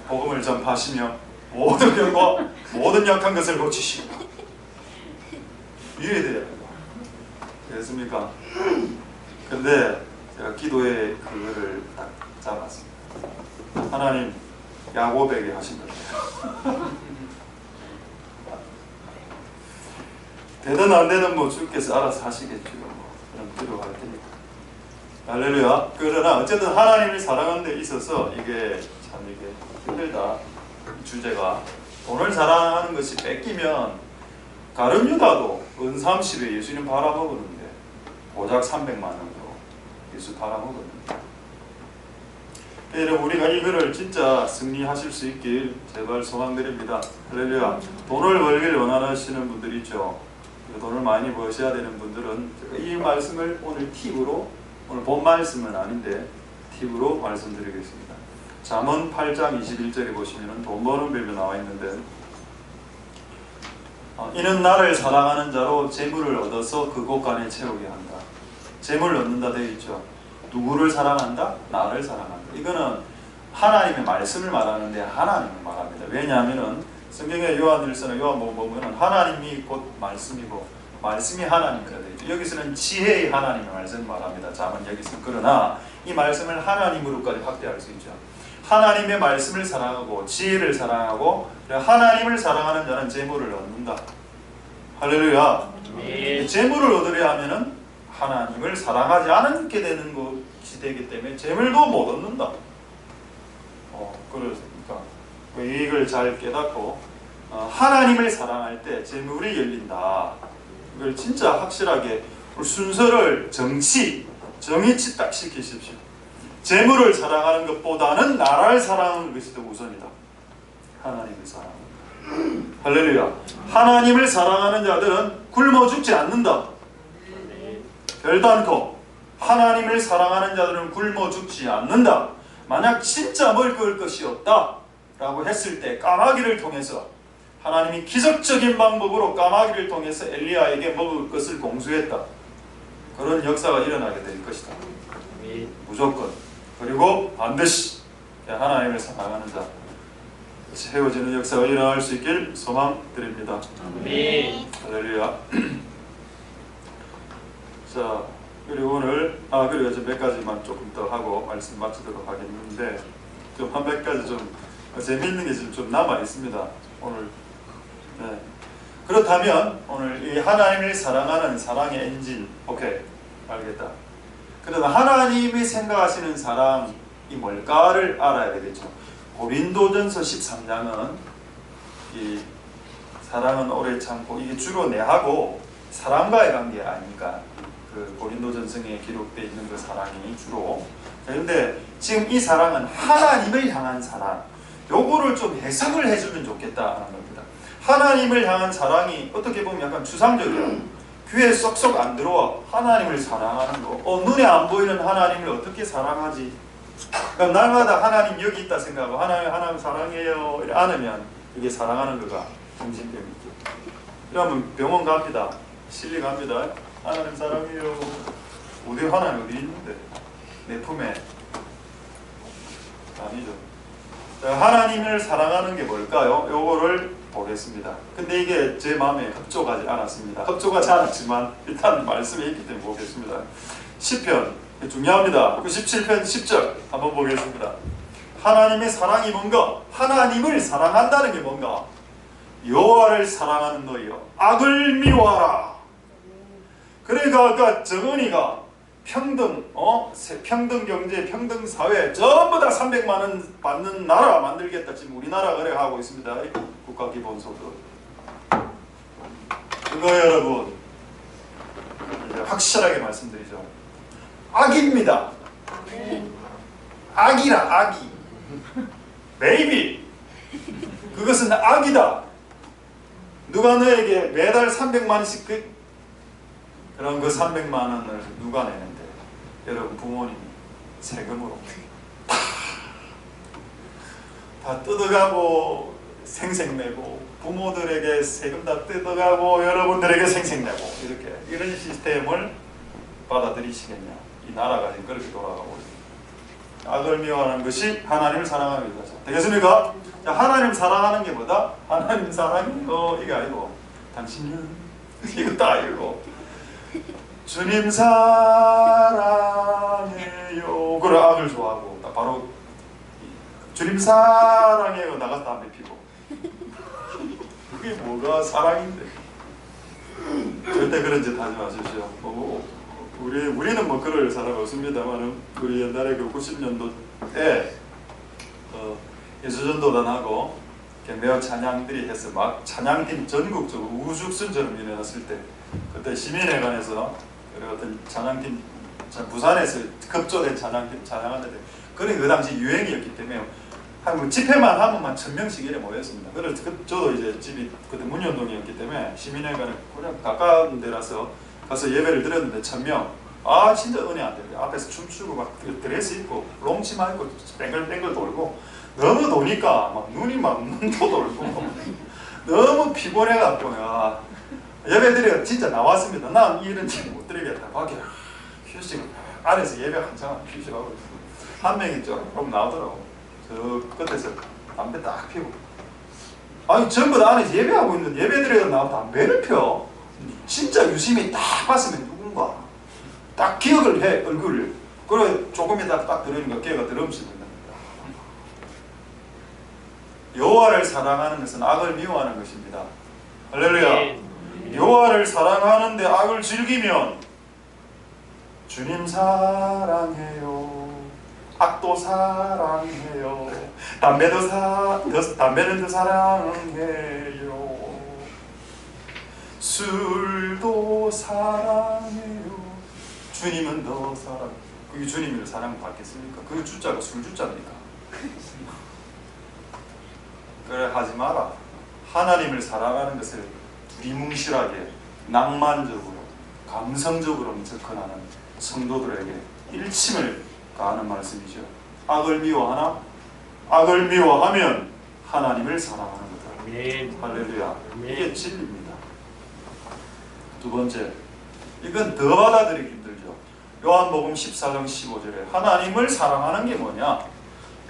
복음을 전파하시며 모든 병과 모든 약한 것을 고치시고 이래야 돼요. 됐습니까? 근데 제가 기도에 그거를 딱 잡았습니다. 하나님 야곱에게 하신 겁니다. 되든 안 되든 뭐 주께서 알아서 하시겠죠. 그럼 기도할 테니까. 할렐루야. 그러나 어쨌든 하나님을 사랑하는 데 있어서 이게 참 이게 힘들다. 이 주제가 돈을 사랑하는 것이 뺏기면 가룟 유다도 은 30에 예수님 팔아먹었는데 고작 300만 원으로 예수 팔아먹었는데 여러분 우리가 이거를 진짜 승리하실 수 있길 제발 소망드립니다. 할렐루야. 돈을 벌길 원하시는 분들이 있죠. 돈을 많이 버셔야 되는 분들은 이 말씀을 오늘 팁으로 오늘 본 말씀은 아닌데 팁으로 말씀드리겠습니다. 잠언 8장 21절에 보시면 돈 버는 법이 나와 있는데 이는 나를 사랑하는 자로 재물을 얻어서 그 곳간에 채우게 한다. 재물을 얻는다 되어 있죠. 누구를 사랑한다? 나를 사랑한다. 이거는 하나님의 말씀을 말하는데 하나님을 말합니다. 왜냐하면은 성경의 요한일서나 요한복음 보면은 하나님이 곧 말씀이고 말씀이 하나님이라 되어 있죠. 여기서는 지혜의 하나님의 말씀을 말합니다. 잠언 여기서 그러나 이 말씀을 하나님으로까지 확대할 수 있죠. 하나님의 말씀을 사랑하고 지혜를 사랑하고 하나님을 사랑하는 자는 재물을 얻는다. 할렐루야. 재물을 얻으려 하면은 하나님을 사랑하지 않게 되는 것이 되기 때문에 재물도 못 얻는다. 그러니까 이걸 잘 깨닫고 하나님을 사랑할 때 재물이 열린다. 이걸 진짜 확실하게 순서를 정의치 딱 시키십시오. 재물을 사랑하는 것보다는 나라를 사랑하는 것이 더 우선이다. 하나님을 사랑하는 할렐루야. 하나님을 사랑하는 자들은 굶어 죽지 않는다. 결단코 하나님을 사랑하는 자들은 굶어 죽지 않는다. 만약 진짜 먹을 것이 없다 라고 했을 때 까마귀를 통해서 하나님이 기적적인 방법으로 까마귀를 통해서 엘리야에게 먹을 것을 공수했다. 그런 역사가 일어나게 될 것이다. 무조건. 그리고 반드시 하나님을 사랑하는 자 세워지는 역사가 일어날 수 있길 소망드립니다. 할렐루야. 자, 그리고 오늘 그리고 이제 몇 가지만 조금 더 하고 말씀 마치도록 하겠는데 좀 한 몇 가지 좀 재미있는 게 좀 남아 있습니다. 오늘 네. 그렇다면 오늘 이 하나님을 사랑하는 사랑의 엔진 오케이 알겠다. 그러면 하나님이 생각하시는 사랑이 뭘까를 알아야 되겠죠. 고린도전서 13장은 이 사랑은 오래 참고 이게 주로 내하고 사람과의 관계 아닙니까? 그 고린도전서에 기록되어 있는 그 사랑이 주로. 그런데 지금 이 사랑은 하나님을 향한 사랑. 요거를 좀 해석을 해주면 좋겠다는 겁니다. 하나님을 향한 사랑이 어떻게 보면 약간 추상적이야. 귀에 쏙쏙 안 들어와. 하나님을 사랑하는 거. 눈에 안 보이는 하나님을 어떻게 사랑하지? 그럼 날마다 하나님 여기 있다 생각하고 하나님 사랑해요 이렇게 안으면 이게 사랑하는 거가 정신병이죠. 그러면 병원 갑니다. 실리 갑니다. 하나님 사랑해요. 어디 하나님 어디 있는데? 내 품에 아니죠. 자, 하나님을 사랑하는 게 뭘까요? 요거를 보겠습니다. 근데 이게 제 마음에 흡족하지 않았습니다. 흡족하지 않았지만 일단 말씀에 있기 때문에 보겠습니다. 시편 중요합니다. 97편 10절 한번 보겠습니다. 하나님의 사랑이 뭔가? 하나님을 사랑한다는 게 뭔가? 여호와를 사랑하는 너희여 악을 미워하라. 그러니까 아까 정은이가 평등, 평등 경제, 평등 사회 전부 다 300만 원 받는 나라 만들겠다. 지금 우리나라 그래 하고 있습니다. 국가 기본소득. 그거 여러분 이제 확실하게 말씀드리죠. 악입니다. 악이라 악이. 베이비. 그것은 악이다. 누가 너에게 매달 300만 원씩 그런 그 300만 원을 누가 내는데? 여러분 부모님이 세금으로 다 뜯어가고 생색내고 부모들에게 세금 다 뜯어가고 여러분들에게 생색내고 이렇게 이런 시스템을 받아들이시겠냐? 이 나라가 지금 그렇게 돌아가고 있습니다. 악을 미워하는 것이 하나님을 사랑하는 것이다. 되겠습니까? 자, 하나님 사랑하는 게 뭐다? 하나님 사랑해요 이게 아니고 당신은 이거 다 이거 주님 사랑해요 그래 악을 좋아하고 바로 주님 사랑해요 나가서 담배 피고 그게 뭐가 사랑인데 절대 그런 짓 하지 마십시오. 우리는 뭐 그럴 사람 없습니다만 우리 옛날에 그 90년도 때 예수전도단하고 매어 찬양들이 해서 막 찬양팀 전국적으로 우죽순처럼 일어났을 때 그때 시민회관에서 어떤 찬양팀 부산에서 급조된 찬양팀 찬양하는데 그게 그 당시 유행이었기 때문에 한 집회만 하면만 1000명씩 이래 모였습니다. 그래서 저도 이제 집이 그때 문현동이었기 때문에 시민회관에 그냥 가까운 데라서 가서 예배를 드렸는데 1000명. 아 진짜 은혜 안 돼요. 앞에서 춤추고 막 드레스 입고 롱치마 입고 뱅글뱅글 돌고 너무 도니까 막 눈이 막 눈도 돌고 너무 피곤해갖고 야 예배드려 진짜 나왔습니다. 난 이런 짓 못 드리겠다. 밖에 휴식 안에서 예배 한참 휴식하고 있어요. 한 명이 조금 나오더라고. 저 끝에서 담배 딱 피우고 아니 전부 다 안에서 예배하고 있는데 예배드려야 나와 담배를 펴. 진짜 유심히 딱 봤으면 누군가 딱 기억을 해 얼굴을. 그래 조금 이따 딱 들으니까 걔가 드럼식입니다. 여호와를 사랑하는 것은 악을 미워하는 것입니다. 할렐루야. 여호와를 사랑하는데 악을 즐기면 주님 사랑해요. 악도 사랑해요. 담배는 더 사랑해요. 술도 사랑해요. 주님은 더 사랑. 그게 주님을 사랑받겠습니까? 그 주자가 술 주자입니까? 그래 하지 마라. 하나님을 사랑하는 것을 두리뭉실하게 낭만적으로 감성적으로 접근하는 성도들에게 일침을 가하는 말씀이죠. 악을 미워하나? 악을 미워하면 하나님을 사랑하는 거다. 할렐루야. 이게 진리입니다. 두 번째, 이건 더 받아들이기 힘들죠. 요한복음 14장 15절에 하나님을 사랑하는 게 뭐냐?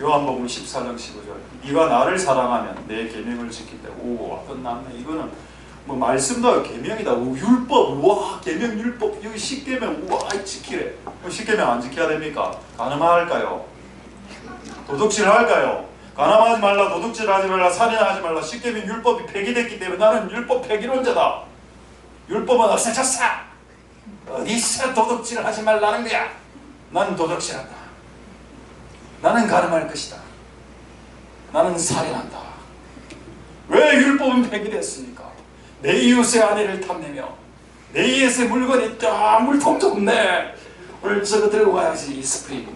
요한복음 14장 15절 네가 나를 사랑하면 내 계명을 지킨다. 오 끝났네. 이거는 뭐 말씀도 계명이다. 오, 율법 우와 계명 율법 여기 10계명 우와 지키래. 10계명 안 지켜야 됩니까? 가늠할까요? 도둑질 할까요? 가늠하지 말라, 도둑질 하지 말라, 살인하지 말라. 10계명 율법이 폐기됐기 때문에 나는 율법 폐기론자다. 율법은 없어졌어. 어디서 도둑질 하지 말라는 거야. 나는 도둑질한다. 나는 가늠할 것이다. 나는 살인한다. 왜 율법은 폐기됐습니까? 내 이웃의 아내를 탐내며 내 이웃의 물건이 물통도 없네. 오늘 저거 들고 가야지. 이 스프링.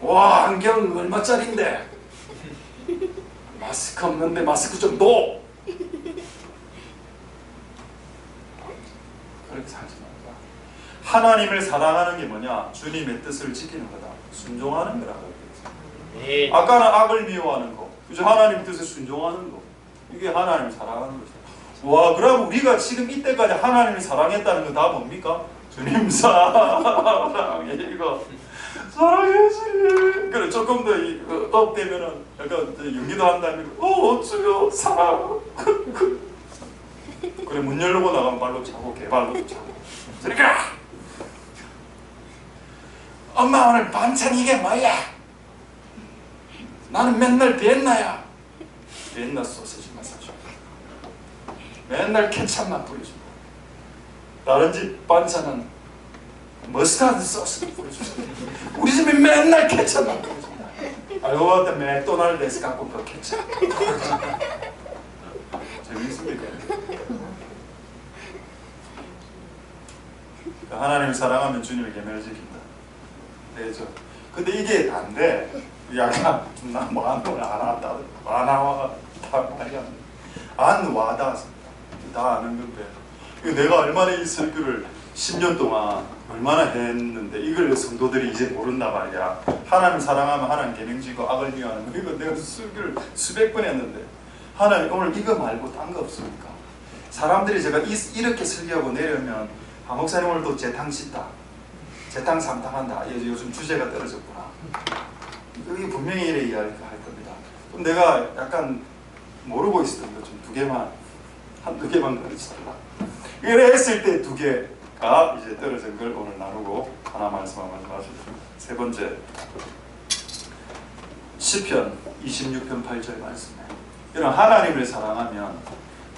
와 안경 얼마짜린데. 마스크 없는데 마스크 좀 둬. 그렇게 살지 말자. 하나님을 사랑하는 게 뭐냐? 주님의 뜻을 지키는 거다. 순종하는 거라고. 네. 아까는 악을 미워하는 거, 그죠? 하나님 뜻에 순종하는 거. 이게 하나님을 사랑하는 것이다. 와, 그럼 우리가 지금 이때까지 하나님을 사랑했다는 거 다 뭡니까? 주님 사랑해 이거. 사랑해 주님. 그래 조금 더 업되면은 약간 연기도 한다면 어쭈요 사랑. 그래 문 열고 나가면 발로 차고 개발로 차고. 그러니까 엄마 오늘 반찬 이게 뭐야? 나는 맨날 비엔나야. 비엔나 소세지만 사줘. 맨날 케찹만 뿌려주고. 다른 집 반찬은 머스타드 소스를 뿌려주고. 우리 집이 맨날 케찹만 뿌려준다. 알고 봤더니 맥도날드에서 갖고 온 그 케찹. 재밌습니까? 하나님을 사랑하면 주님의 계명을 지킨다. 되죠? 근데 이게 안 돼. 약간 나뭐 안 왔다 안 왔다 말이야. 안 와다 다 아는 건데. 내가 얼마나 이 설교를 10년 동안 얼마나 했는데 이걸 성도들이 이제 모른다 말이야. 하나님 사랑하면 하나님 계명 지고 악을 미워하는 거. 이거 내가 설교를 수백 번 했는데 하나님 오늘 이거 말고 딴 거 없습니까? 사람들이 제가 이렇게 설교하고 내려면 아 목사님 오늘 또 재탕 씻다. 재탕 삼탕한다. 요즘 주제가 떨어졌구나. 이게 분명히 이래 이야기할 겁니다. 좀 내가 약간 모르고 있었던 거 좀 한두 개만 가르치달라. 이래 했을 때 두 개가 이제 떨어진 걸 오늘 나누고 하나 말씀하면 마십니다. 세 번째 시편 26편 8절 말씀에 이런 하나님을 사랑하면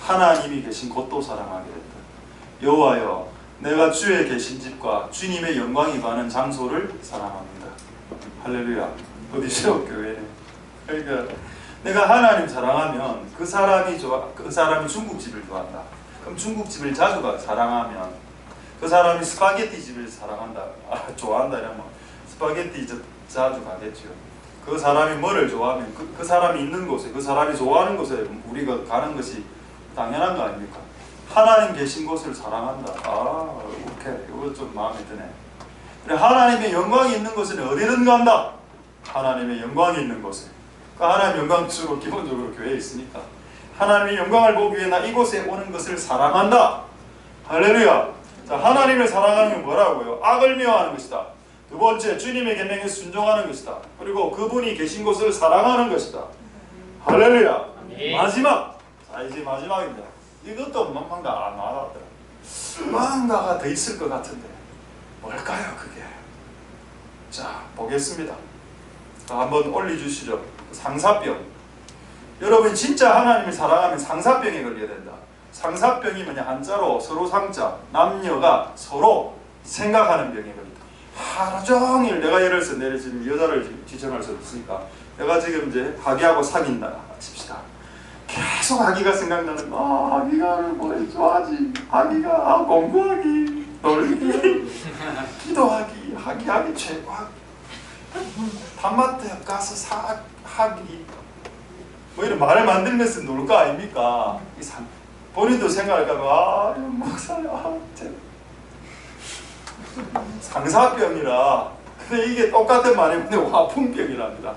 하나님이 계신 곳도 사랑하게 된다. 여호와여 내가 주의 계신 집과 주님의 영광이 많은 장소를 사랑합니다. 할렐루야. 어디죠? 교회네. 그러니까 내가 하나님 사랑하면 그 사람이 중국집을 좋아한다. 그럼 중국집을 자주 사랑하면 그 사람이 스파게티 집을 사랑한다. 좋아한다 이러면 스파게티 자주 가겠죠. 그 사람이 뭐를 좋아하면 그 사람이 있는 곳에 그 사람이 좋아하는 곳에 우리가 가는 것이 당연한 거 아닙니까? 하나님 계신 곳을 사랑한다. 오케이. 이거 좀 마음에 드네. 그래, 하나님의 영광이 있는 곳은 어디든 간다. 하나님의 영광이 있는 곳에. 하나님의 영광 주로 기본적으로 교회에 있으니까 하나님의 영광을 보기 위해 나 이곳에 오는 것을 사랑한다. 할렐루야. 자, 하나님을 사랑하는 건 뭐라고요? 악을 미워하는 것이다. 두 번째, 주님의 계명에 순종하는 것이다. 그리고 그분이 계신 곳을 사랑하는 것이다. 할렐루야. 마지막. 자, 이제 마지막입니다. 이것도 뭔가 안 와닿더라. 뭔가가 더 있을 것 같은데 뭘까요 그게? 자, 보겠습니다. 자, 한번 올려주시죠. 상사병. 여러분 진짜 하나님을 사랑하면 상사병에 걸려야 된다. 상사병이 뭐냐? 한자로 서로 상자. 남녀가 서로 생각하는 병에 걸린다. 하루 종일 내가 예를 들어서 내가 지금 여자를 지정할 수 없으니까 내가 지금 이제 하기하고 사귄다 칩시다. 계속 아기가 생각나는 아기가 뭘 좋아하지? 아기가 공부하기, 놀기, 기도하기, 하기 최고하기, 단마트 가서 하기 뭐 이런 말을 만들면서 놀 거 아닙니까? 본인도 생각할까 목사야 상사병이라. 근데 이게 똑같은 말인데 화풍병이랍니다.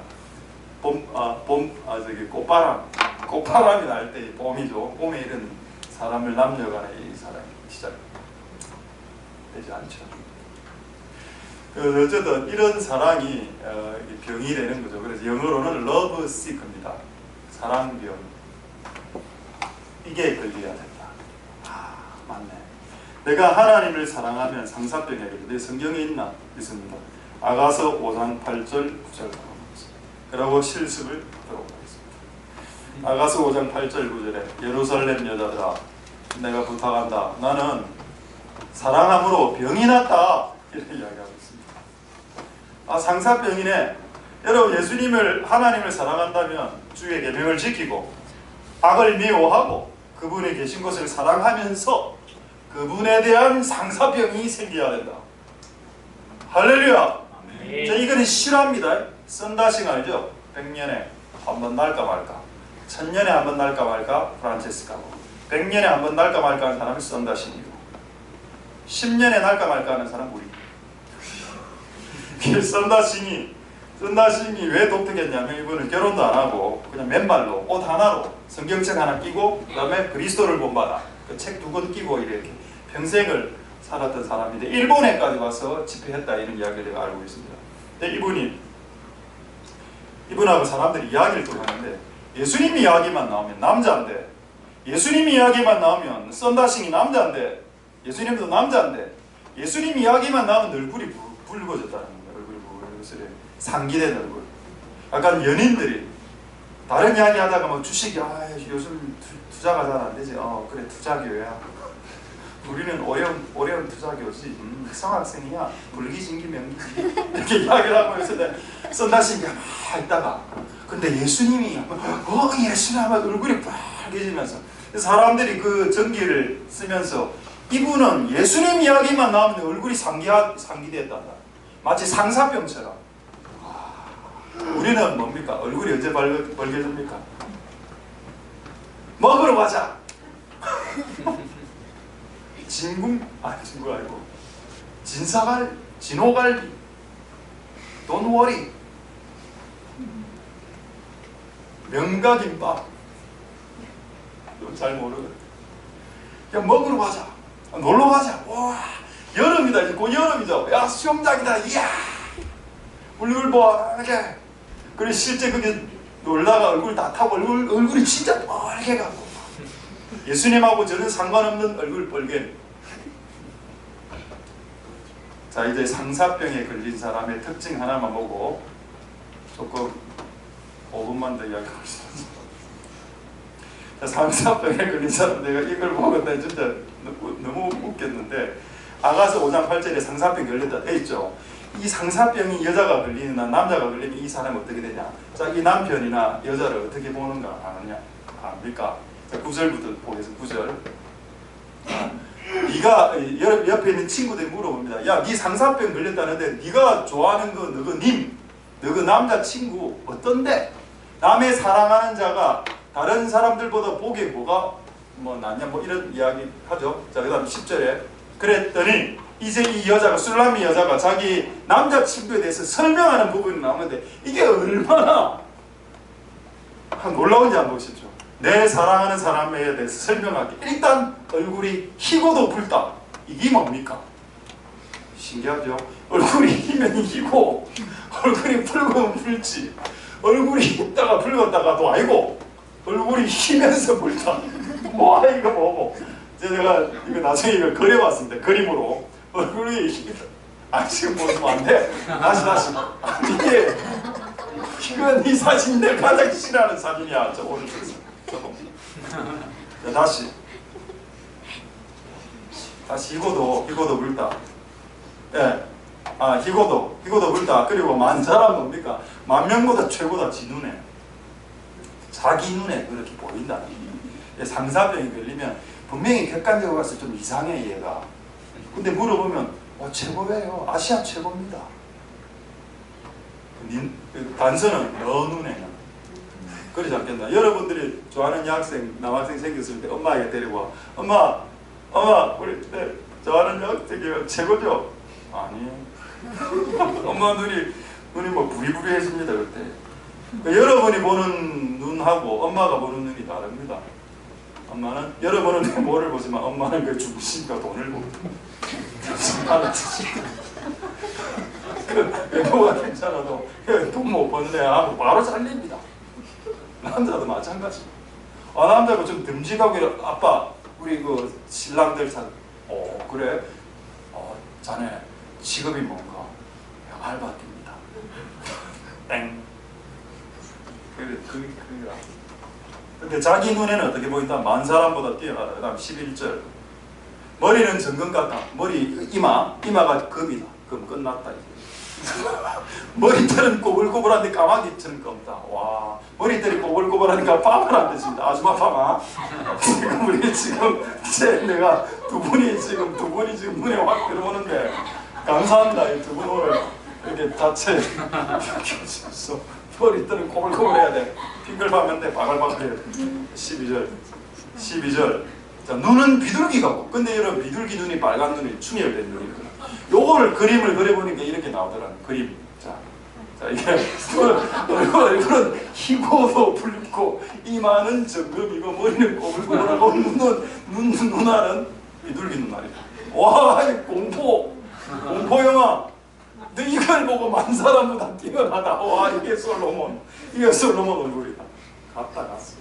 꽃바람이 날 때 봄이죠. 봄에 이런 사람을 남녀간에 이 사람이 시작되지 않죠. 어쨌든 이런 사랑이 병이 되는 거죠. 그래서 영어로는 love sick입니다. 사랑병. 이게 걸려야 된다. 맞네. 내가 하나님을 사랑하면 상사병에 걸리는데 성경에 있습니다. 아가서 5장 8절 9절 그리고 실습을 하도록 하겠습니다. 아가서 5장 8절 9절에 예루살렘 여자들아 내가 부탁한다. 나는 사랑함으로 병이 났다. 이렇게 이야기하고 있습니다. 상사병이네. 여러분 예수님을 하나님을 사랑한다면 주의 계명을 지키고 악을 미워하고 그분이 계신 곳을 사랑하면서 그분에 대한 상사병이 생겨야 된다. 할렐루야. 자, 이거는 실화입니다. 썬다싱 알죠? 100년에 한 번 날까 말까, 1000년에 한 번 날까 말까 프란체스카고, 100년에 한 번 날까 말까 하는 사람이 썬다싱이고, 10년에 날까 말까 하는 사람 우리. 썬다싱이 왜 독특했냐면 이분은 결혼도 안 하고 그냥 맨발로 옷 하나로 성경책 하나 끼고 그 다음에 그리스도를 본받아 그 책 2권 끼고 이렇게 평생을 살았던 사람인데 일본에까지 와서 집회했다 이런 이야기를 제가 알고 있습니다. 근데 이분하고 사람들이 이야기를 또 하는데 예수님 이야기만 나오면 남자인데 예수님 이야기만 나오면 썬다싱이 남자인데 예수님도 남자인데 예수님 이야기만 나오면 얼굴이 붉어졌다는 거예요. 얼굴이 붉어졌어요. 상기된 얼굴. 약간 연인들이 다른 이야기 하다가 뭐 주식이 요즘 투자가 잘 안 되지. 그래 투자교야. 우리는 어려운 투자교지. 성학생이야. 불기진기 명기지. 이렇게 이야기를 하고 있었는데 썬다싱이 막 있다가 근데 예수님이 예수님 하면 얼굴이 빨개지면서 사람들이 그 전기를 쓰면서 이분은 예수님 이야기만 나오면 얼굴이 상기됐단다. 마치 상사병처럼. 우리는 뭡니까? 얼굴이 언제 벌개집니까? 먹으러 가자. 진구 아니고 진호갈비. Don't worry. 명가김밥. 잘 모르거든. 그냥 먹으러 가자. 놀러 가자. 와, 여름이다. 이제 곧 여름이죠. 야, 수영장이다. 이야. 얼굴 봐. 이렇게. 그래 실제 그게 놀다가 얼굴 다 타고 얼굴이 진짜 빨개 갖고. 예수님하고 저는 상관없는 얼굴 빨개. 자, 이제 상사병에 걸린 사람의 특징 하나만 보고 조금 5분만 더 이야기하겠습니다. 상사병에 걸린 사람, 내가 이걸 보고 진짜 너무 웃겼는데 아가서 5장 8절에 상사병 걸렸다 돼 있죠. 이 상사병이 여자가 걸리나 남자가 걸리면 이 사람이 어떻게 되냐? 자, 이 남편이나 여자를 어떻게 보는가 아느냐? 압니까? 자, 9절부터 보겠습니다. 9절. 네가 옆에 있는 친구들이 물어봅니다. 야, 네 상사병 걸렸다는데 네가 좋아하는 거 너그 남자친구 어떤데? 남의 사랑하는 자가 다른 사람들보다 보기에 뭐가 낫냐 이런 이야기 하죠. 자, 그 다음 10절에 그랬더니 이제 이 여자가 술람이 여자가 자기 남자친구에 대해서 설명하는 부분이 나오는데 이게 얼마나 놀라운지 한번 보십시오. 내 사랑하는 사람에 대해서 설명하기. 일단 얼굴이 희고도 붉다. 이게 뭡니까? 신기하죠? 얼굴이 희면 희고 얼굴이 붉으면 붉지. 얼굴이 있다가 붉었다가도 아니고 얼굴이 희면서 붉다. 와, 이거 뭐고? 제가 이거 나중에 이걸 그려봤습니다. 그림으로. 얼굴이 지금 보시면 안 돼. 다시. 이건 이 사진 내가 가장 싫어하는 사진이야. 저 오늘 다시 희고도 붉다. 예. 희고도 붉다. 그리고 만사란 뭡니까? 만명보다 최고다. 지 눈에. 자기 눈에 그렇게 보인다. 상사병이 걸리면 분명히 객관적으로 봤을 때 좀 이상해 얘가. 근데 물어보면 최고예요. 아시아 최고입니다. 단서는 너 눈에는. 그러지 않겠나? 여러분들이 좋아하는 남학생 생겼을 때 엄마에게 데리고 와. 엄마 우리 좋아하는 여학생이 최고죠? 아니에요. 엄마 눈이 부리부리해집니다. 그때. 여러분이 보는 눈하고 엄마가 보는 눈이 다릅니다. 엄마는 여러분은 뭐를 보지만 엄마는 그 중심과 돈을 봅니다. 외모가 괜찮아도 돈 못 버는 애 하고 바로 잘립니다. 남자도 마찬가지. 남자가 좀 듬직하고 아빠 우리 그 신랑들 그래? 자네 직업이 뭔가? 알바입니다. 땡. 근데 자기 눈에는 어떻게 보인다? 만 사람보다 뛰어나다. 그 다음 11절. 머리는 정금 같다. 이마가 금이다. 금 끝났다. 머리털은 꼬불꼬불한데 까마귀처럼 검다. 와, 머리털이 꼬불꼬불하니까 파마를 안 됐습니다. 아줌마 파마. 지금 우리 내가 두 분이 지금 눈에 확 들어오는데 감사합니다. 이 두 분 오늘 이렇게 자체 켜주셔서 머리털은 꼬불꼬불해야 돼. 핑글파면 돼. 바글바글해야 돼. 12절. 자, 눈은 비둘기 같고, 근데 여러분 비둘기 눈이 빨간 눈이 충혈된 눈이거든. 요거를 그림을 그려보니까 이렇게 나오더라는 그림. 자 이게 얼굴은 희고도 붉고 이마는 정금이고 머리는 꼬불꼬불하고 눈알은 비둘기 눈알이다. 와, 공포 영화. 근데 이걸 보고 보고 만 사람보다 뛰어나다. 와, 이게 솔로몬 얼굴이다. 갔다 갔어.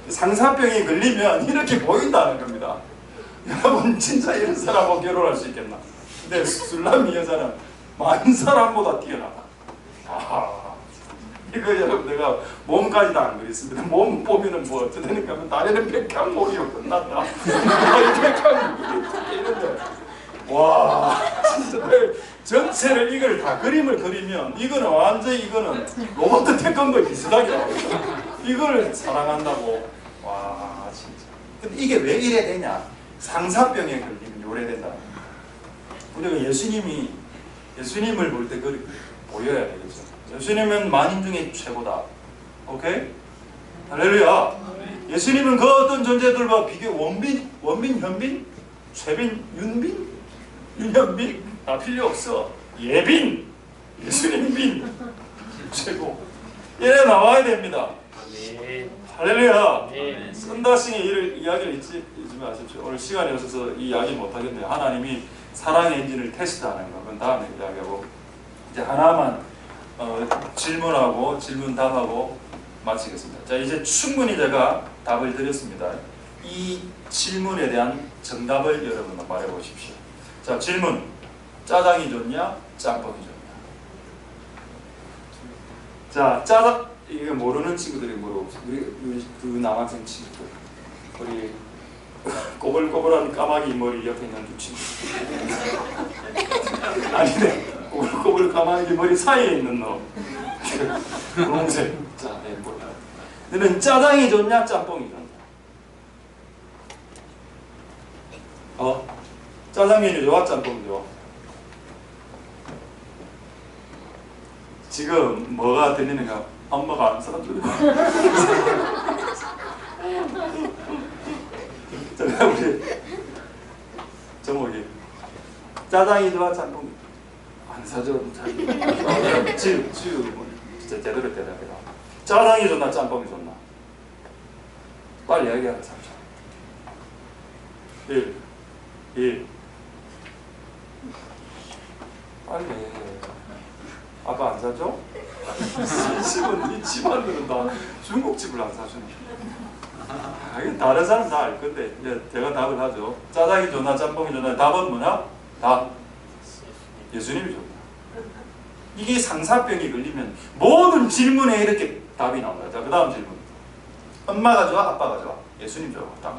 상사병이 걸리면 이렇게 보인다는 겁니다. 여러분 진짜 이런 사람하고 결혼할 수 있겠나? 근데 술람이 여자는 만 사람보다 뛰어나다. 아, 이거 여러분 내가 몸까지 다 안 그렸습니다. 몸 보면은 뭐 어쩌다니까 하면 다리는 백향목이로 끝났다. 백향목이 이런데 와 진짜 전체를 이걸 다 그림을 그리면 이거는 완전히 이거는 로봇 태권도 비슷하게 나옵니다. 이거를 사랑한다고. 와 진짜. 근데 이게 왜 이래 되냐? 상사병에 걸리면 요래 된다. 우리가 예수님을 볼 때 보여야 되겠죠. 예수님은 만인 중에 최고다. 오케이? 할렐루야. 예수님은 그 어떤 존재들과 비교, 원빈, 현빈, 최빈, 윤빈, 윤현빈 다 필요 없어. 예빈, 예수님 빈 최고. 이래 나와야 됩니다. 할렐루야. 선다싱의 이야기를 잊지 마십시오. 오늘 시간이 없어서 이 이야기 못하겠네요. 하나님이 사랑의 엔진을 테스트하는 거. 그건 다음에 이야기하고 이제 하나만 질문하고 질문 답하고 마치겠습니다. 자, 이제 충분히 제가 답을 드렸습니다. 이 질문에 대한 정답을 여러분 말해 보십시오. 자, 질문. 짜장이 좋냐? 짬뽕이 좋냐? 자, 짜장 이거 모르는 친구들이 물어봅시다. 우리 그 남학생 친구들, 우리 꼬불꼬불한 까마귀 머리 옆에 있는 두 친구. 아니네, 꼬불꼬불 까마귀 머리 사이에 있는 너. 분홍색. 자, 네, 몰라. 너는 짜장이 좋냐, 짬뽕이 좋냐? 짜장면이 좋아, 짬뽕이 좋아? 지금 뭐가 들리는가? 엄마가 안 사람들이. 자, 우리 정목이 짜장이 좋아, 짬뽕이 안 사줘. 지금 진짜 제대로 대답해라. 짜장이 좋나, 짬뽕이 좋나? 빨리 이야기하라. 3초. 1. 빨리. 아빠 안 사줘? 이 집안들은 다 중국집을 안 사주네. 이게 다른 사람 다 알 건데 이제 제가 답을 하죠. 짜장이 좋나 짬뽕이 좋나? 답은 뭐냐? 답. 예수님이 좋다. 이게 상사병이 걸리면 모든 질문에 이렇게 답이 나온다. 자, 그 다음 질문. 엄마가 좋아? 아빠가 좋아? 예수님 좋아. 답.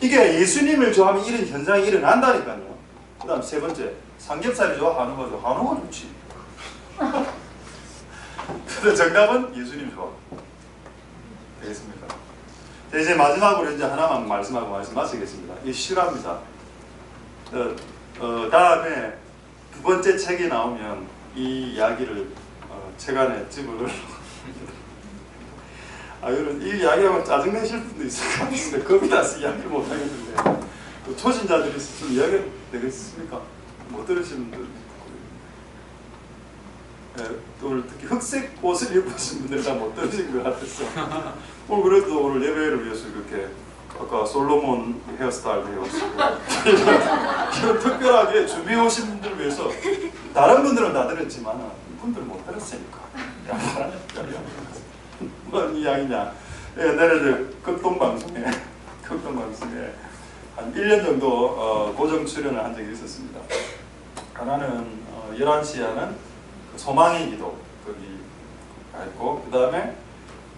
이게 예수님을 좋아하면 이런 현상이 일어난다니까요. 그 다음 세 번째. 삼겹살이 좋아? 한우가 좋아? 한우가 좋지. 그래서 정답은 예수님 좋아. 되겠습니까? 이제 마지막으로 이제 하나만 말씀하고 말씀 마치겠습니다. 이게 실화입니다. 다음에 두 번째 책이 나오면 이 이야기를 책 안에 집어넣으려고 이 이야기하면 짜증내실 분도 있을 것 같은데 겁이 나서 이야기를 못하겠는데 또 초신자들이 있으면 이야기 되겠습니까? 못 들으시는 분들 또 오늘 특히 흑색 옷을 입으신 분들이 다 못 들으신 것 같았어. 오늘 그래도 오늘 예배를 위해서 이렇게 아까 솔로몬 헤어스타일 배웠고 이런 특별하게 준비해 오신 분들을 위해서 다른 분들은 다 들었지만 이분들은 못 들었으니까 뭔 이야기냐. 옛날에 극동방송에 한 1년 정도 고정 출연을 한 적이 있었습니다. 하나는 11시에 하는 소망의 기도 거기 있고, 그 다음에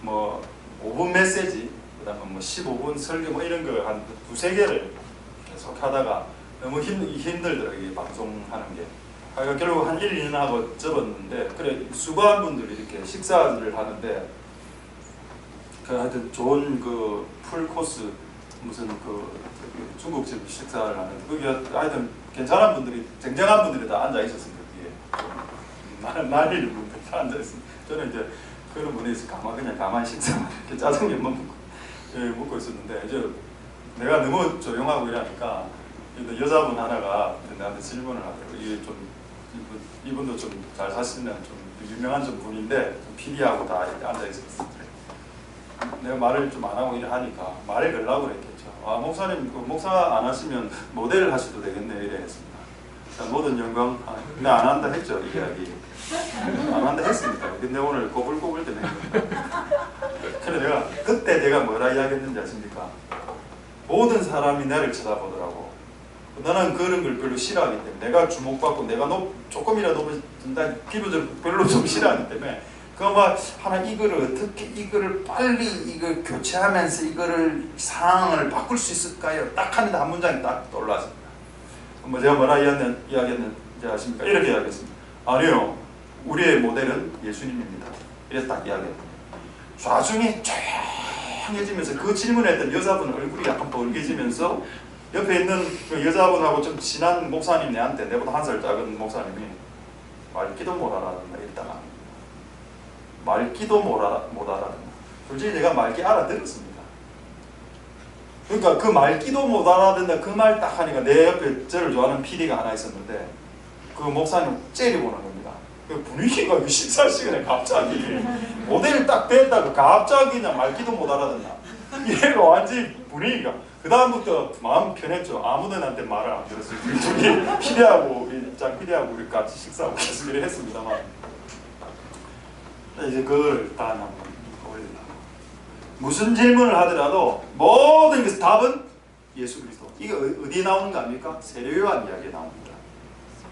뭐 5분 메시지, 그 다음에 뭐 15분 설교 뭐 이런 거 한 두세 개를 계속 하다가 너무 힘들더라고요, 이 방송하는 게. 그러니까 결국 한 1, 2년 하고 접었는데, 그래 수고한 분들이 이렇게 식사를 하는데 그 하여튼 좋은 그 풀코스 무슨 그 중국집 식사를 하는데 거기 하여튼 괜찮은 분들이, 쟁쟁한 분들이 다 앉아 있었습니다. 말리는 분들 다 앉아 있습니다. 저는 이제 그런 분에서 그냥 가만히 식사만 이렇게 짜장면만 먹고 있었는데, 이제 내가 너무 조용하고 이러니까 여자분 하나가 나한테 질문을 하더라고요. 이게 좀 이분도 좀 잘 사시는 좀 유명한 좀 분인데 좀 PD하고 다 이렇게 앉아 있었어요. 내가 말을 좀 안 하고 하니까 말을 걸라고 그랬겠죠. 아, 목사님 그 목사 안 하시면 모델을 하셔도 되겠네 이래 했습니다. 자, 모든 영광. 근데 안 한다 했죠, 이 이야기. 안 한다 했습니다. 근데 오늘 꼬불꼬불 되네. 그래 그때 내가 뭐라 이야기했는지 아십니까? 모든 사람이 나를 쳐다보더라고. 나는 그런 걸 별로 싫어하기 때문에, 내가 주목받고 내가 조금이라도 높아진다 기분을 별로 좀 싫어하기 때문에, 그막 하나 이거를 어떻게 이거를 빨리 이걸 교체하면서 이거를 상황을 바꿀 수 있을까요? 딱 하는데 한 문장이 딱 떠올랐습니다. 뭐 제가 뭐라 이야기했는지 아십니까? 이렇게 이야기했습니다. 아니요, 우리의 모델은 예수님입니다. 이래서 딱 이야기했습니다. 좌중에 조용해지면서 그 질문했던 여자분 얼굴이 약간 벌개지면서 옆에 있는 그 여자분하고 좀 친한 목사님, 내보다 한 살 작은 목사님이 말기도 못 알아듣는다 이랬다가, 말기도 못 알아듣는다. 솔직히 내가 말기 알아들었습니다. 그러니까 그 말기도 못 알아듣는다 그 말 딱 하니까 내 옆에 저를 좋아하는 PD가 하나 있었는데 그 목사님 째려보는 겁니다. 그 분위기가 그 식사 시간에 갑자기 모델을 딱 뺐다고 갑자기 그냥 말기도 못 알아듣나. 얘가 완전히 분위기가. 그 다음부터 마음 편했죠. 아무도 나한테 말을 안 들었어요. 둘이 PD하고 장 PD하고 우리 같이 식사하고 계속 이래 했습니다만, 이제 그걸 다 한번 올리려고. 무슨 질문을 하더라도 모든 그 답은 예수 그리스도. 이게 어디에 나오는 거 아닙니까? 세례요한 이야기에 나옵니다.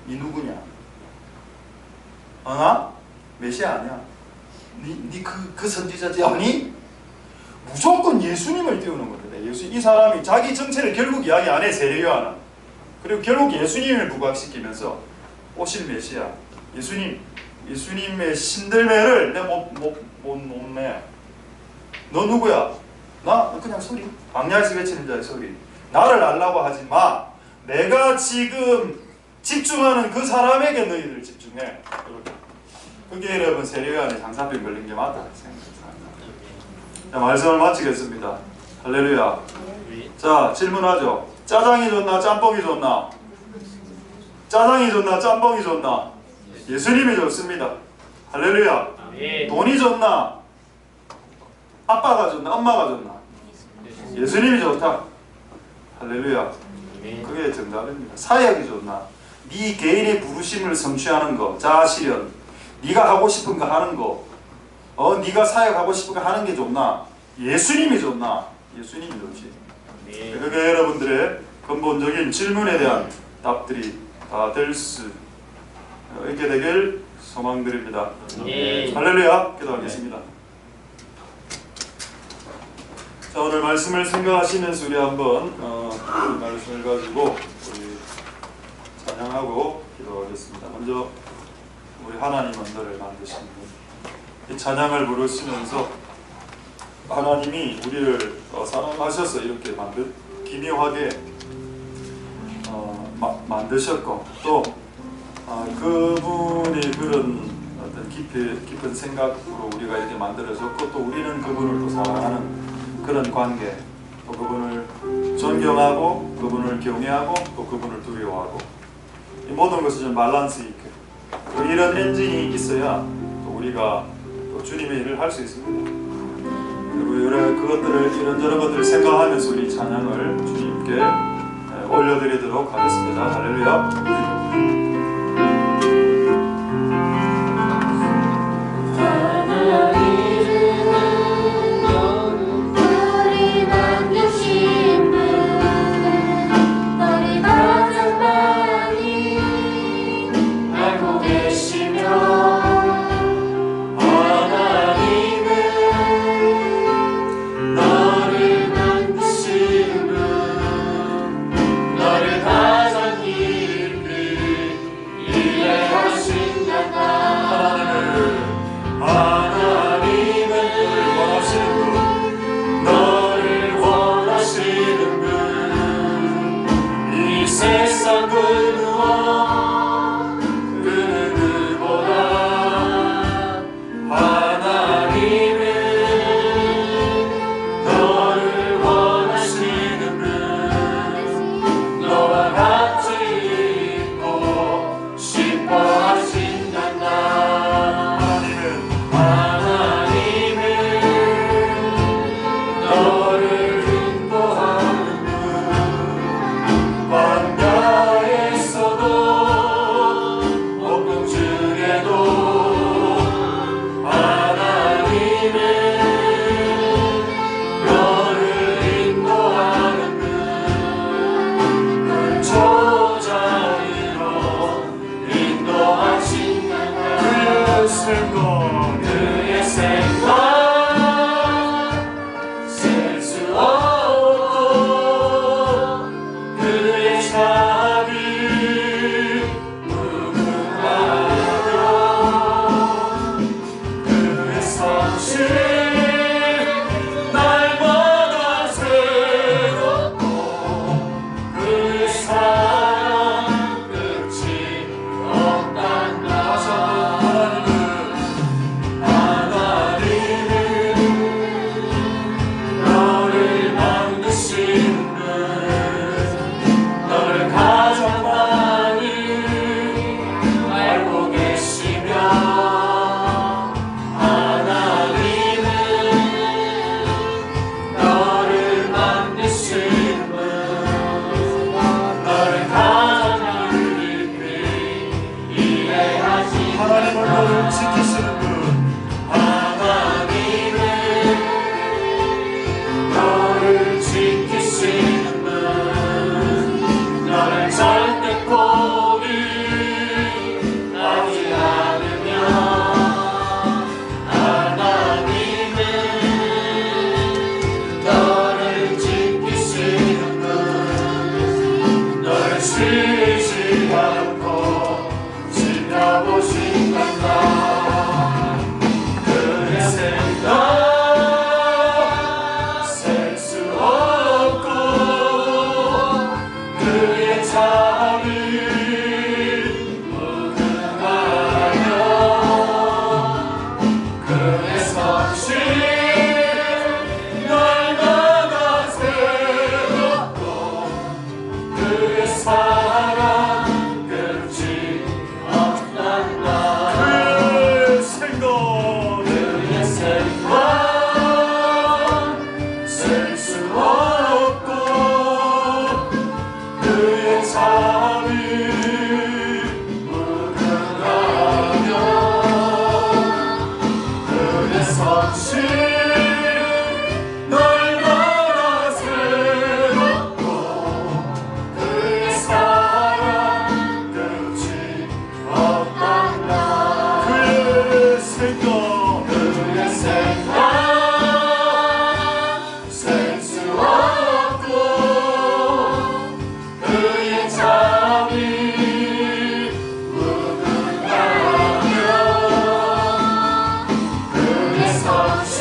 니 누구냐? 나? 메시아 아니야? 니 그 선지자지? 아니? 무조건 예수님을 띄우는 겁니다. 이 사람이 자기 정체를 결국 이야기 안 해, 세례요한은. 그리고 결국 예수님을 부각시키면서 오실 메시아, 예수님의 신들매를 내 못 내. 너 누구야? 나? 그냥 소리. 광야에서 외치는 자의 소리. 나를 알라고 하지 마. 내가 지금 집중하는 그 사람에게 너희들 집중해. 이렇게. 그게 여러분 세례요한의 장사병 걸린 게 맞다 생각합니다. 자, 말씀을 마치겠습니다. 할렐루야. 자, 질문하죠. 짜장이 좋나 짬뽕이 좋나? 짜장이 좋나 짬뽕이 좋나? 예수님이 좋습니다. 할렐루야. 돈이 좋나? 아빠가 좋나? 엄마가 좋나? 예수님이 좋다. 할렐루야. 그게 정답입니다. 사역이 좋나? 네 개인의 부르심을 성취하는 거, 자아실현, 네가 하고 싶은 거 하는 거, 네가 사역하고 싶은 거 하는 게 좋나? 예수님이 좋나? 예수님이 좋지. 그게 여러분들의 근본적인 질문에 대한 답들이 다 될 수 있게 되길 소망드립니다. 할렐루야. 기도하겠습니다. 자, 오늘 말씀을 생각하시면서 우리 한번 이 말씀을 가지고 우리 찬양하고 기도하겠습니다. 먼저 우리 하나님은 너를 만드신 분, 이 찬양을 부르시면서 하나님이 우리를 사랑하셔서 이렇게 기묘하게 만드셨고, 또 그분이 그런 어떤 깊은 생각으로 우리가 이렇게 만들어졌고, 또 우리는 그분을 또 사랑하는 그런 관계, 또 그분을 존경하고 그분을 경외하고 또 그분을 두려워하고, 이 모든 것이 좀 밸런스 있게, 또 이런 엔진이 있어야 또 우리가 또 주님의 일을 할 수 있습니다. 그리고 그것들을 이런저런 것들을 생각하면서 우리 찬양을 주님께 올려드리도록 하겠습니다. 할렐루야. 너를 가장 깊이 생각 그의 생각 셀 수 없고 그의 자비 무궁하며 그의 성실 날마다 새롭고 그의 사랑 끝이 없단다. 하나님은 너를 만드신 분, 너를 가장 많이 알고 계시며 하나님은 너를 만드신 분, 너를 가장 깊이 이해하시며 하나님은 너를 지키시는 분 하나님은 너를 지키시는 분, 너를 절대 포기하지 않으며 하나님은 너를 지키시는 분, 너를 쉬지 않고 지켜보신단다. 그의 생각 셀 수 없고 그의 자비 무궁하며 그의 성실 날마다 새롭고 그의 사랑 끝이 없단다. 그의 생각 그의 생각 셀 수 없고 그의 자비 무궁하며 그의 성실 날마다 새롭고 그의 사랑 끝이 없단다. 그의 생각 그의 생각 셀 수 없고 그의 자비 무궁하며 그의 성실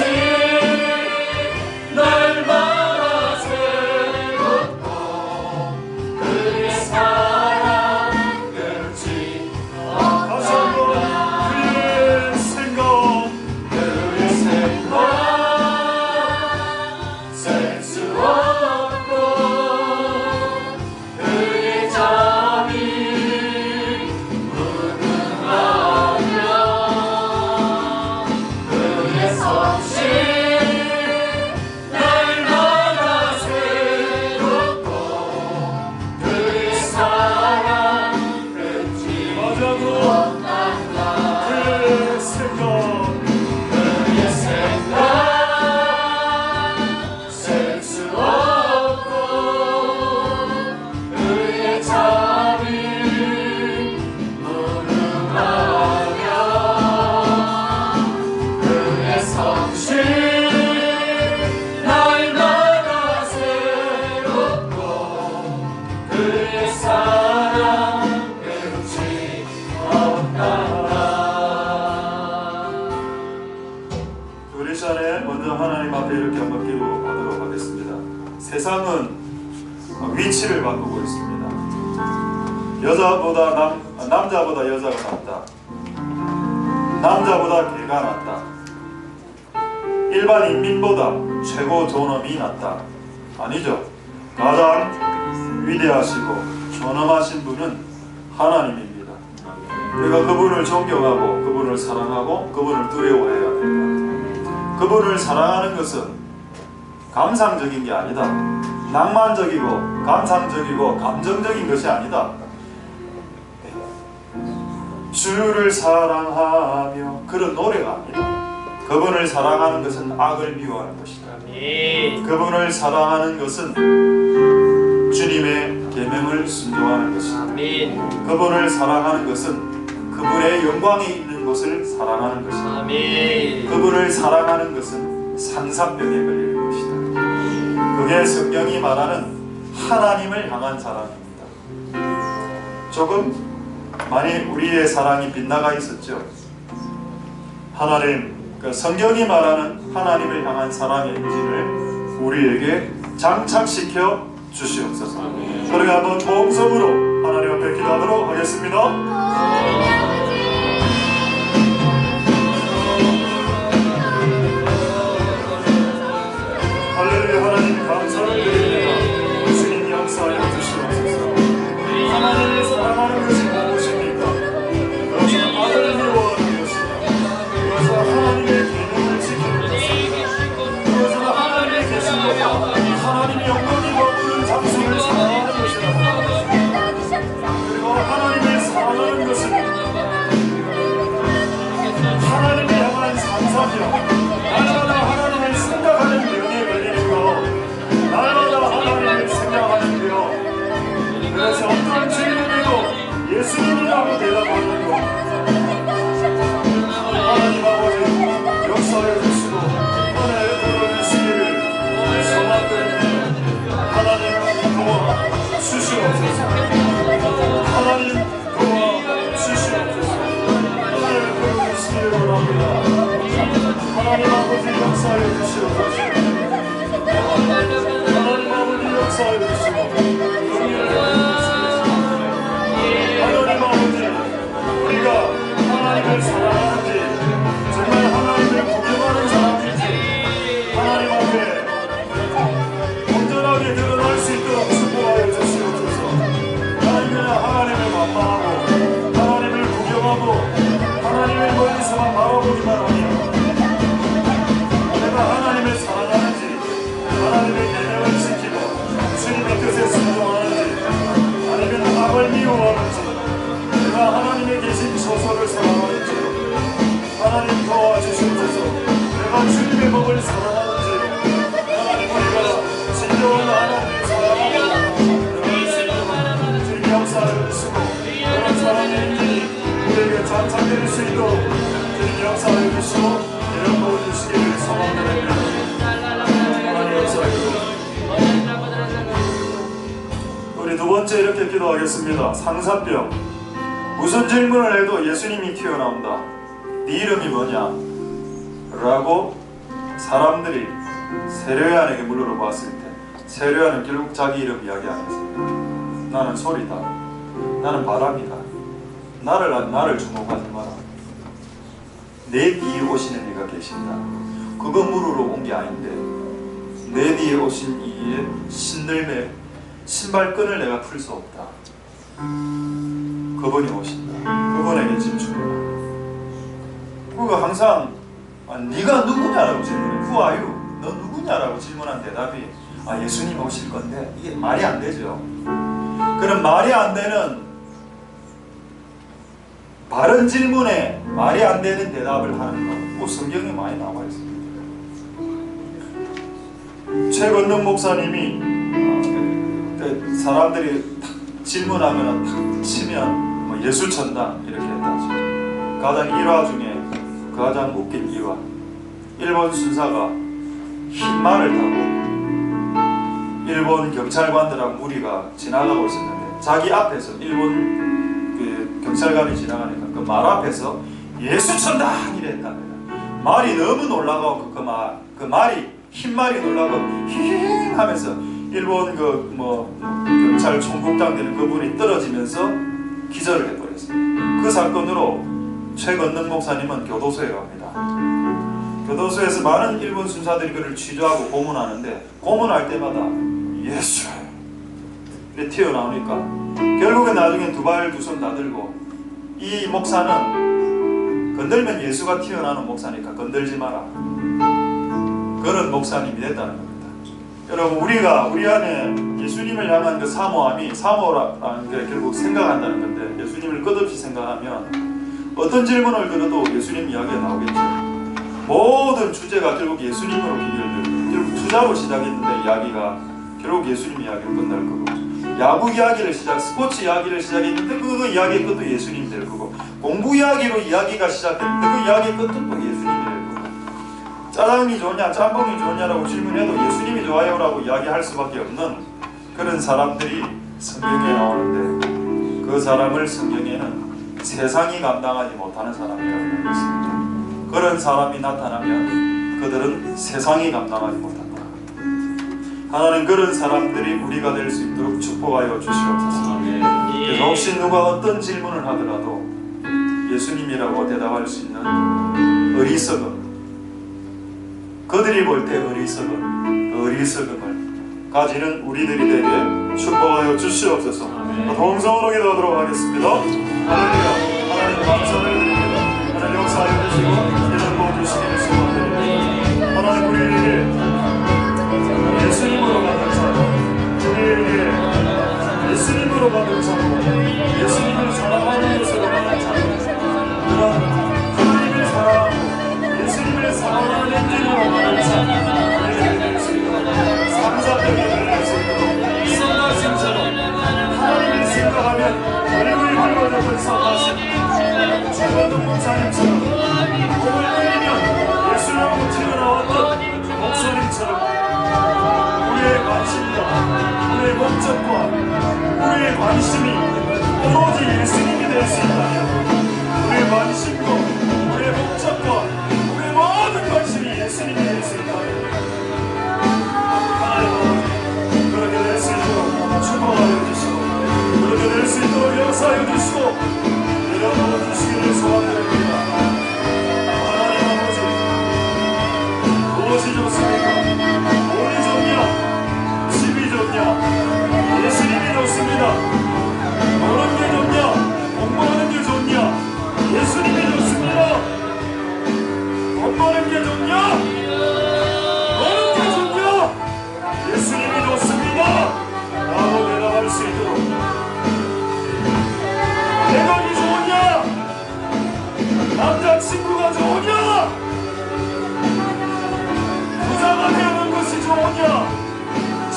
날마다 새롭고 그의 사랑 끝이 다시 한번 없단다. 그의 생각 그의 생각 셀 수 없고 그의 자비 무궁하며 그의 성실 날마다 새롭고 그의 사랑 끝이 마지막으로 없단다. 그의 생각 그의 생각 셀 수 없고 그의 자비 무궁하며 그의 성실 날마다 새롭고 그의 사랑 끝이 없단다. 우리 시간에 먼저 하나님 앞에 이렇게 한번 기도하도록 하겠습니다. 세상은 위치를 바꾸고 있습니다. 남자보다 여자가 낫다. 남자보다 개가 낫다. 일반 인민보다 최고 존엄이 낫다. 아니죠. 가장 위대하시고 존엄하신 분은 하나님입니다. 우리가 그분을 존경하고 그분을 사랑하고 그분을 두려워해야 합니다. 그분을 사랑하는 것은 감상적인 게 아니다. 낭만적이고 감상적이고 감정적인 것이 아니다. 주를 사랑하며 그런 노래가 아니다. 그분을 사랑하는 것은 악을 미워하는 것이다. 그분을 사랑하는 것은 주님의 계명을 순종하는 것이다. 그분을 사랑하는 것은 그분의 영광이 있는 곳을 사랑하는 것입니다. 아멘. 그분을 사랑하는 것은 상사병에 걸리는 것이다. 그게 성경이 말하는 하나님을 향한 사랑입니다. 조금 많이 우리의 사랑이 빗나가 있었죠. 하나님, 그 성경이 말하는 하나님을 향한 사랑의 엔진을 우리에게 장착시켜 주시옵소서. 우리 한번 통성으로 하나님 앞에 기도하도록 하겠습니다. 할렐루야. 하나님 감사를 드립니다. 주님 역사하여 주시옵소서. 하나님을 사랑하는 것이 무엇입니까? 그것은 아들을 미워하는 것이며, 그것은 하나님의 계명을 지키는 것입니다. 그것은 하나님의 계신 것과 하나님의 영광이 머무는 장소를 사랑하는 것이라고. 그리고 하나님을 사랑하는 것은 하나님을 향한 상사며, 날마다 하나님을 생각하는 병에 걸리는 것, 날마다 하나님을 생각하는 병. 그래서 어떤 질문에도 예수님이라고 대답하는 것. 하나님 아버지 역사해 주시고 은혜 들어주시기를 소망드립니다. 하나님 도와 주시옵소서. 하나님 도와 주시옵소서. 은혜 들어주시기를 원합니다. 하나님 아버지 역사해 주시옵소서. 하나님 아버지 역사해 주시고 은혜를 주시옵소서. 하나님 아버지, 우리가 하나님을 사랑하는지, 정말 하나님을 구경하는 사람인지 하나님 앞에 온전하게 드러날 수 있도록 축복하여 주시옵소서. 하나님을 만나하고 하나님을 구경하고 하나님을 멀리서만 바라보기만 하며, 내가 하나님을 사랑하는지, 하나님의 계명을 지키고 주님의 뜻에 순종하는지, 아니면 악을 미워하는지, 내가 하나님의 계신 처소를 사랑하는지, 하나님 도와주시옵소서. 내가 주님의 법을 사랑하는지, 하나님 우리가 진정한 하나님을 사랑하고 주님 역사를 주시고 그런 사랑의 인연이 우리에게 장착될 수 있도록 주님 역사를 주시고 이런 도움 주시기를 소망드립니다. 하나님 역사를 우리 두 번째 이렇게 기도하겠습니다. 상사병. 무슨 질문을 해도 예수님이 튀어나온다. 네 이름이 뭐냐? 라고 사람들이 세례요한에게 물어봤을 때 세례요한은 결국 자기 이름 이야기 안 했습니다. 나는 소리다. 나는 바람이다. 나를 주목하지 마라. 내 뒤에 오시는 이가 계신다. 그거 물으러 온 게 아닌데 내 뒤에 오신 이의 신들매 신발끈을 내가 풀 수 없다. 그분이 오신다. 그분에게 집중해라. 그가 항상 네가 누구냐라고 질문해. Who are you? 너 누구냐라고 질문한 대답이 예수님 오실 건데, 이게 말이 안 되죠. 그런 말이 안 되는 바른 질문에 말이 안 되는 대답을 하는 것, 성경에 많이 나와 있습니다. 최건능 목사님이 사람들이 탁 질문하면 탁 치면 예술천당 이렇게 했다죠. 가장 일화 중에 가장 웃긴 일화. 일본 순사가 흰 말을 타고 일본 경찰관들하고 무리가 지나가고 있었는데, 자기 앞에서 일본 그 경찰관이 지나가니까 그 말 앞에서 예수천당 이랬다. 말이 너무 놀라고 그 말이 흰 말이 놀라고 힝 하면서 일본 경찰 총국장 되는 그분이 떨어지면서 기절을 해버렸어요. 그 사건으로 최건능 목사님은 교도소에 갑니다. 교도소에서 많은 일본 순사들이 그를 취조하고 고문하는데, 고문할 때마다 예수 이렇게 튀어나오니까 결국에 나중에 두 발 두 손 다 들고, 이 목사는 건들면 예수가 튀어나오는 목사니까 건들지 마라, 그런 목사님이 됐다는 겁니다. 여러분, 우리 안에 예수님을 향한 그 사모함이, 사모라는 게 결국 생각한다는 건데, 예수님을 끝없이 생각하면 어떤 질문을 들어도 예수님 이야기가 나오겠죠. 모든 주제가 결국 예수님으로 귀결되고, 결국 투자로 시작했는데 이야기가 결국 예수님 이야기로 끝날 거고, 야구 이야기를 스포츠 이야기를 시작했는데 그 이야기의 끝도 예수님이 될 거고, 공부 이야기로 이야기가 시작했는데 그 이야기의 끝도 또 예수님이 될 거고, 짜장면이 좋냐 짬뽕이 좋냐라고 질문해도 예수님이 좋아요라고 이야기할 수밖에 없는 그런 사람들이 성경에 나오는데, 그 사람을 성경에는 세상이 감당하지 못하는 사람이라고 말했습니다. 그런 사람이 나타나면 그들은 세상이 감당하지 못한다. 하나님 그런 사람들이 우리가 될 수 있도록 축복하여 주시옵소서. 그래서 혹시 누가 어떤 질문을 하더라도 예수님이라고 대답할 수 있는 어리석음, 그들이 볼 때 어리석음을 가지는 우리들이 되게 축복하여 주시옵소서. 동성으로 기도하도록 하겠습니다. 할렐루야. 하나님 감사를 드립니다. 하나님 역사해 주시고 이런 거 주시기를 소원드립니다. 하나님 우리에게 예수님으로 가득 차고, 우리에게 예수님으로 가득 차고, 예수님을 사랑하는 것으로 가득 차고, 그런 하나님을 사랑하고 예수님을 사랑하는 엔진으로 가득 차고, 우리에게 될 수 있도록 상상력이 될 수 있도록 선하심처럼 하나님을 생각하면 얼굴이 붉어졌던 선하심, 최원동 목사님처럼 몸을 흘리면 예수라고 튀어나왔던 목소리처럼 우리의 관심과 우리의 목적과 우리의 관심이 오로지 예수님이 될 수 있다면, 우리의 관심과 우리의 목적과 우리의 모든 관심이 예수님이 될 수 있다면, 하나님 그렇게 될 수 있도록 축복하여 주시고, 그렇게 될 수 있도록 역사하여 주시고 내려놓아 주시기를 소원드립니다. 하나님 아버지, 무엇이 좋습니까? 돈이 좋냐? 집이 좋냐? 예수님이 좋습니다. 노는 게 좋냐? 공부하는 게 좋냐? 예수님이 좋습니다. 돈 버는 게 좋냐? 노는 게 좋냐? 예수님이 좋습니다. 라고 대답할 수 있도록, 대박이 좋으냐? 남자친구가 좋으냐? 부자가 되는 것이 좋으냐?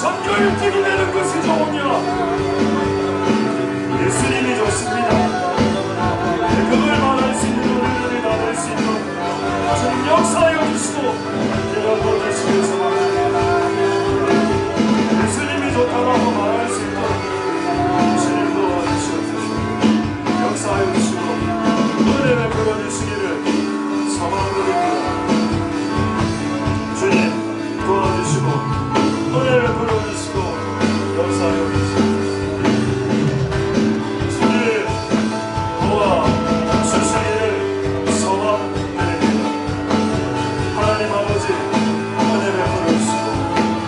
전교일등이 되는 것이 좋으냐? 예수님이 좋습니다. 그걸 말할 수 있는 우리들이 다 될 수 있도록 주님 역사하여 주시고 대답해 주시길 소망합니다. 예수님이 좋다고 말할 수 있도록 주님 도와주시옵소서. 역사하여 주시고 은혜 베풀어 주시기를 소망드립니다. 주님 도와주시고 은혜 베풀어 주시고 역사하여 주시고 주님 도와주시기를 소망드립니다. 하나님 아버지 은혜 베풀어 주시고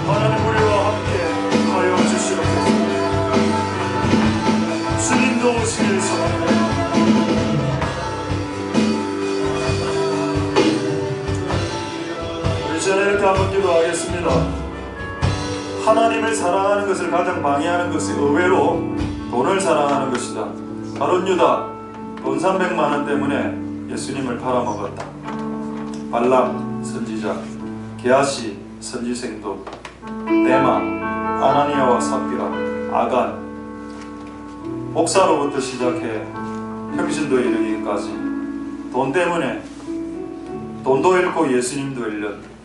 하나님 우리와 함께 하여 주시옵소서. 주님 도우시기를 소망합니다. 우리 전에 이렇게 한번 기도하겠습니다. 하나님을 사랑하는 것을 가장 방해하는 것이 의외로 돈을 사랑하는 것이다. 가룟 유다 돈 300만 원 때문에 예수님을 팔아먹었다. 발람 선지자, 게하시 선지생도, 데마, 아나니아와 삽비라, 아간, 목사로부터 시작해 평신도에 이르기까지 돈 때문에 돈도 잃고 예수님도 잃는,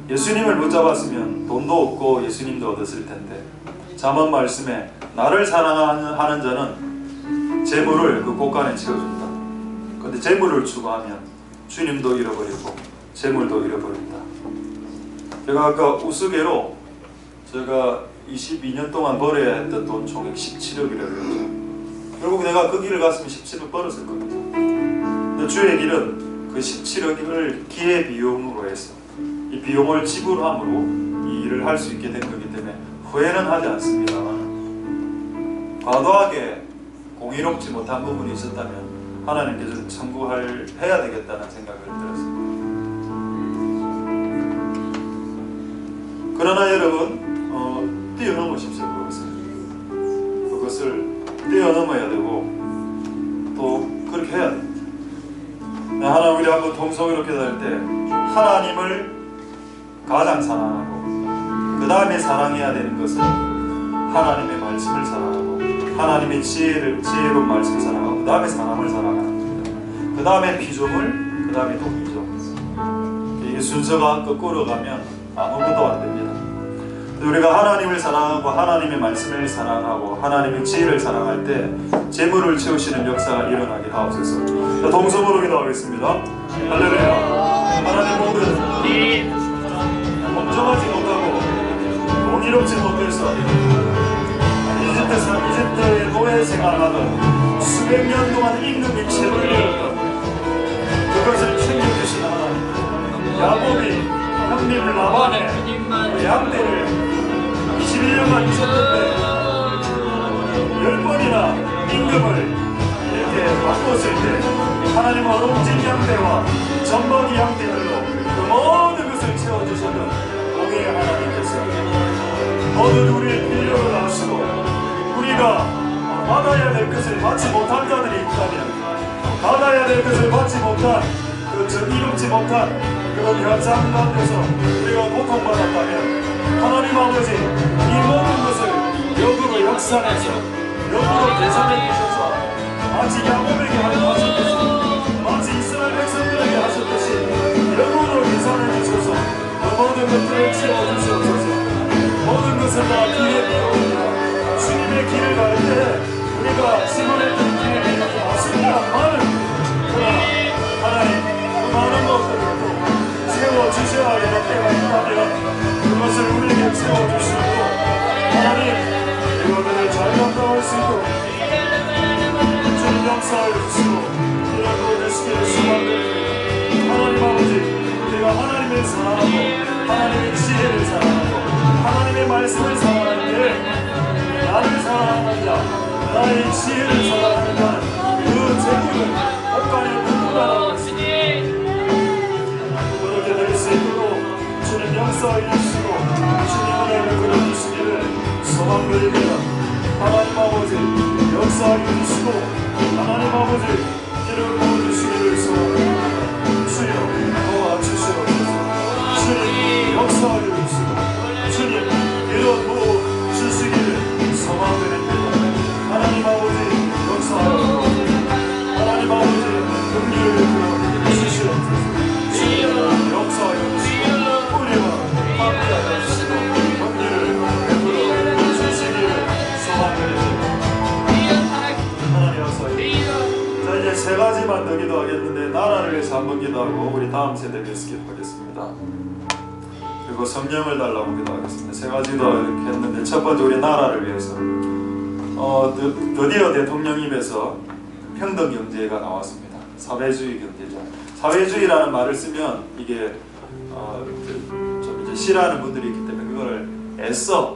예수님을 붙잡았으면 돈도 없고 예수님도 얻었을 텐데, 잠언 말씀에 나를 사랑하는 자는 재물을 그 곳간에 채워준다. 그런데 재물을 추구하면 주님도 잃어버리고 재물도 잃어버린다. 제가 아까 우스개로 제가 22년 동안 벌어야 했던 돈 총액 17억이라고 했죠. 결국 내가 그 길을 갔으면 17억 벌었을 겁니다. 근데 주의 길은 그 17억을 기회비용으로 해서 이 비용을 지불함으로 이 일을 할 수 있게 된 거기 때문에 후회는 하지 않습니다만, 과도하게 공의롭지 못한 부분이 있었다면 하나님께서 해야 되겠다는 생각을 들었습니다. 그러나 여러분 뛰어넘으십시오. 그것을 뛰어넘어야 되고 또 그렇게 해야 됩니다. 하나님 우리 한번 통성으로 기도할 때 하나님을 가장 사랑하고 그 다음에 사랑해야 되는 것은 하나님의 말 말씀을 사랑하고 하나님의 지혜로운 말씀을 사랑하고 그 다음에 사람을 사랑하는 겁니다. 그 다음에 피조물, 그 다음에 동이죠. 이게 순서가 거꾸로 가면 아무것도 안 됩니다. 우리가 하나님을 사랑하고 하나님의 말씀을 사랑하고 하나님의 지혜를 사랑할 때 재물을 채우시는 역사가 일어나게 하옵소서. 자, 동성으로 기도하겠습니다. 할렐루야. 하나님 모든 공정하지 못하고 공의롭지 못해서 이집트의 노예 생활하던 수백 년 동안 임금이 채굴되었던 그것을 챙겨주신 하나님, 야곱이 형님 라반의 양떼를 21년간 있었는데 10번이나 임금을 이렇게 바꿨을 때 하나님 어롱진 양떼와 전번이 양떼들로 그 모든 것을 채워주셨던 공의의 하나님께서 모든 우리의 필요를 아시고 우리가 받아야 될 것을 받지 못한 자들이 있다면 받아야 될 것을 받지 못한 그 정의롭지 못한 그런 현상 가운데서 우리가 고통받았다면 하나님 아버지 이 모든 것을 역으로 역산해서 역으로 계산해 주셔서 마치 야곱에게 하셨듯이 마치 이스라엘 백성들에게 하셨듯이 역으로 계산해 주셔서 그 모든 것들을 채워주시옵소서. 모든 것을 다 길에 비워옵니다. 주님의 길을 갈 때 우리가 심어냈던 길에 비해서 맞습니다. 많은 그러나 하나님 그 많은 것들을 채워주셔야 될 때가 있다면 그것을 우리에게 채워주시고 하나님 이것들을 잘 감당할 수 있도록 주님 역사해 주시고 이런 도와주시기를 소망드립니다. 하나님 아버지 우리가 하나님을 사랑하고 하나님의 지혜를 사랑하고 하나님의 말씀을 사랑할 때 나를 사랑하는 자 나의 지혜를 사랑하는 자는 그 재물을 복간에 분분하라고 했습니다. 그렇게 될 수 있도록 주님 역사해 주시고 주님 은혜를 그려주시기를 소망드립니다. 하나님 아버지 역사해 주시고 하나님 아버지 길을 보여주시기를 소망합니다. 주여 도와주시옵소서. 주님 역사해 주시고 주님 이런 부 주시기를 소망드립니다. 하나님 아버지 역사하여 하나님 아버지 긍휼을 주시옵소서. 주님 역사하여 주시고 우리와 함께하여 주시고 긍휼을 베풀어 주시기를 소망드립니다. 하나님 역사하여 자 이제 세 가지만 더 기도하겠는데 나라를 위해서 한번 기도하고 우리 다음 세대 위해서 기도하겠습니다. 그리고 성령을 달라고 기도하겠습니다. 세 가지 기도했는데 첫 번째 우리 나라를 위해서 드디어 대통령 입에서 평등경제가 나왔습니다. 사회주의 경제죠. 사회주의라는 말을 쓰면 이게 좀 이제 싫어하는 분들이 있기 때문에 그거를 애써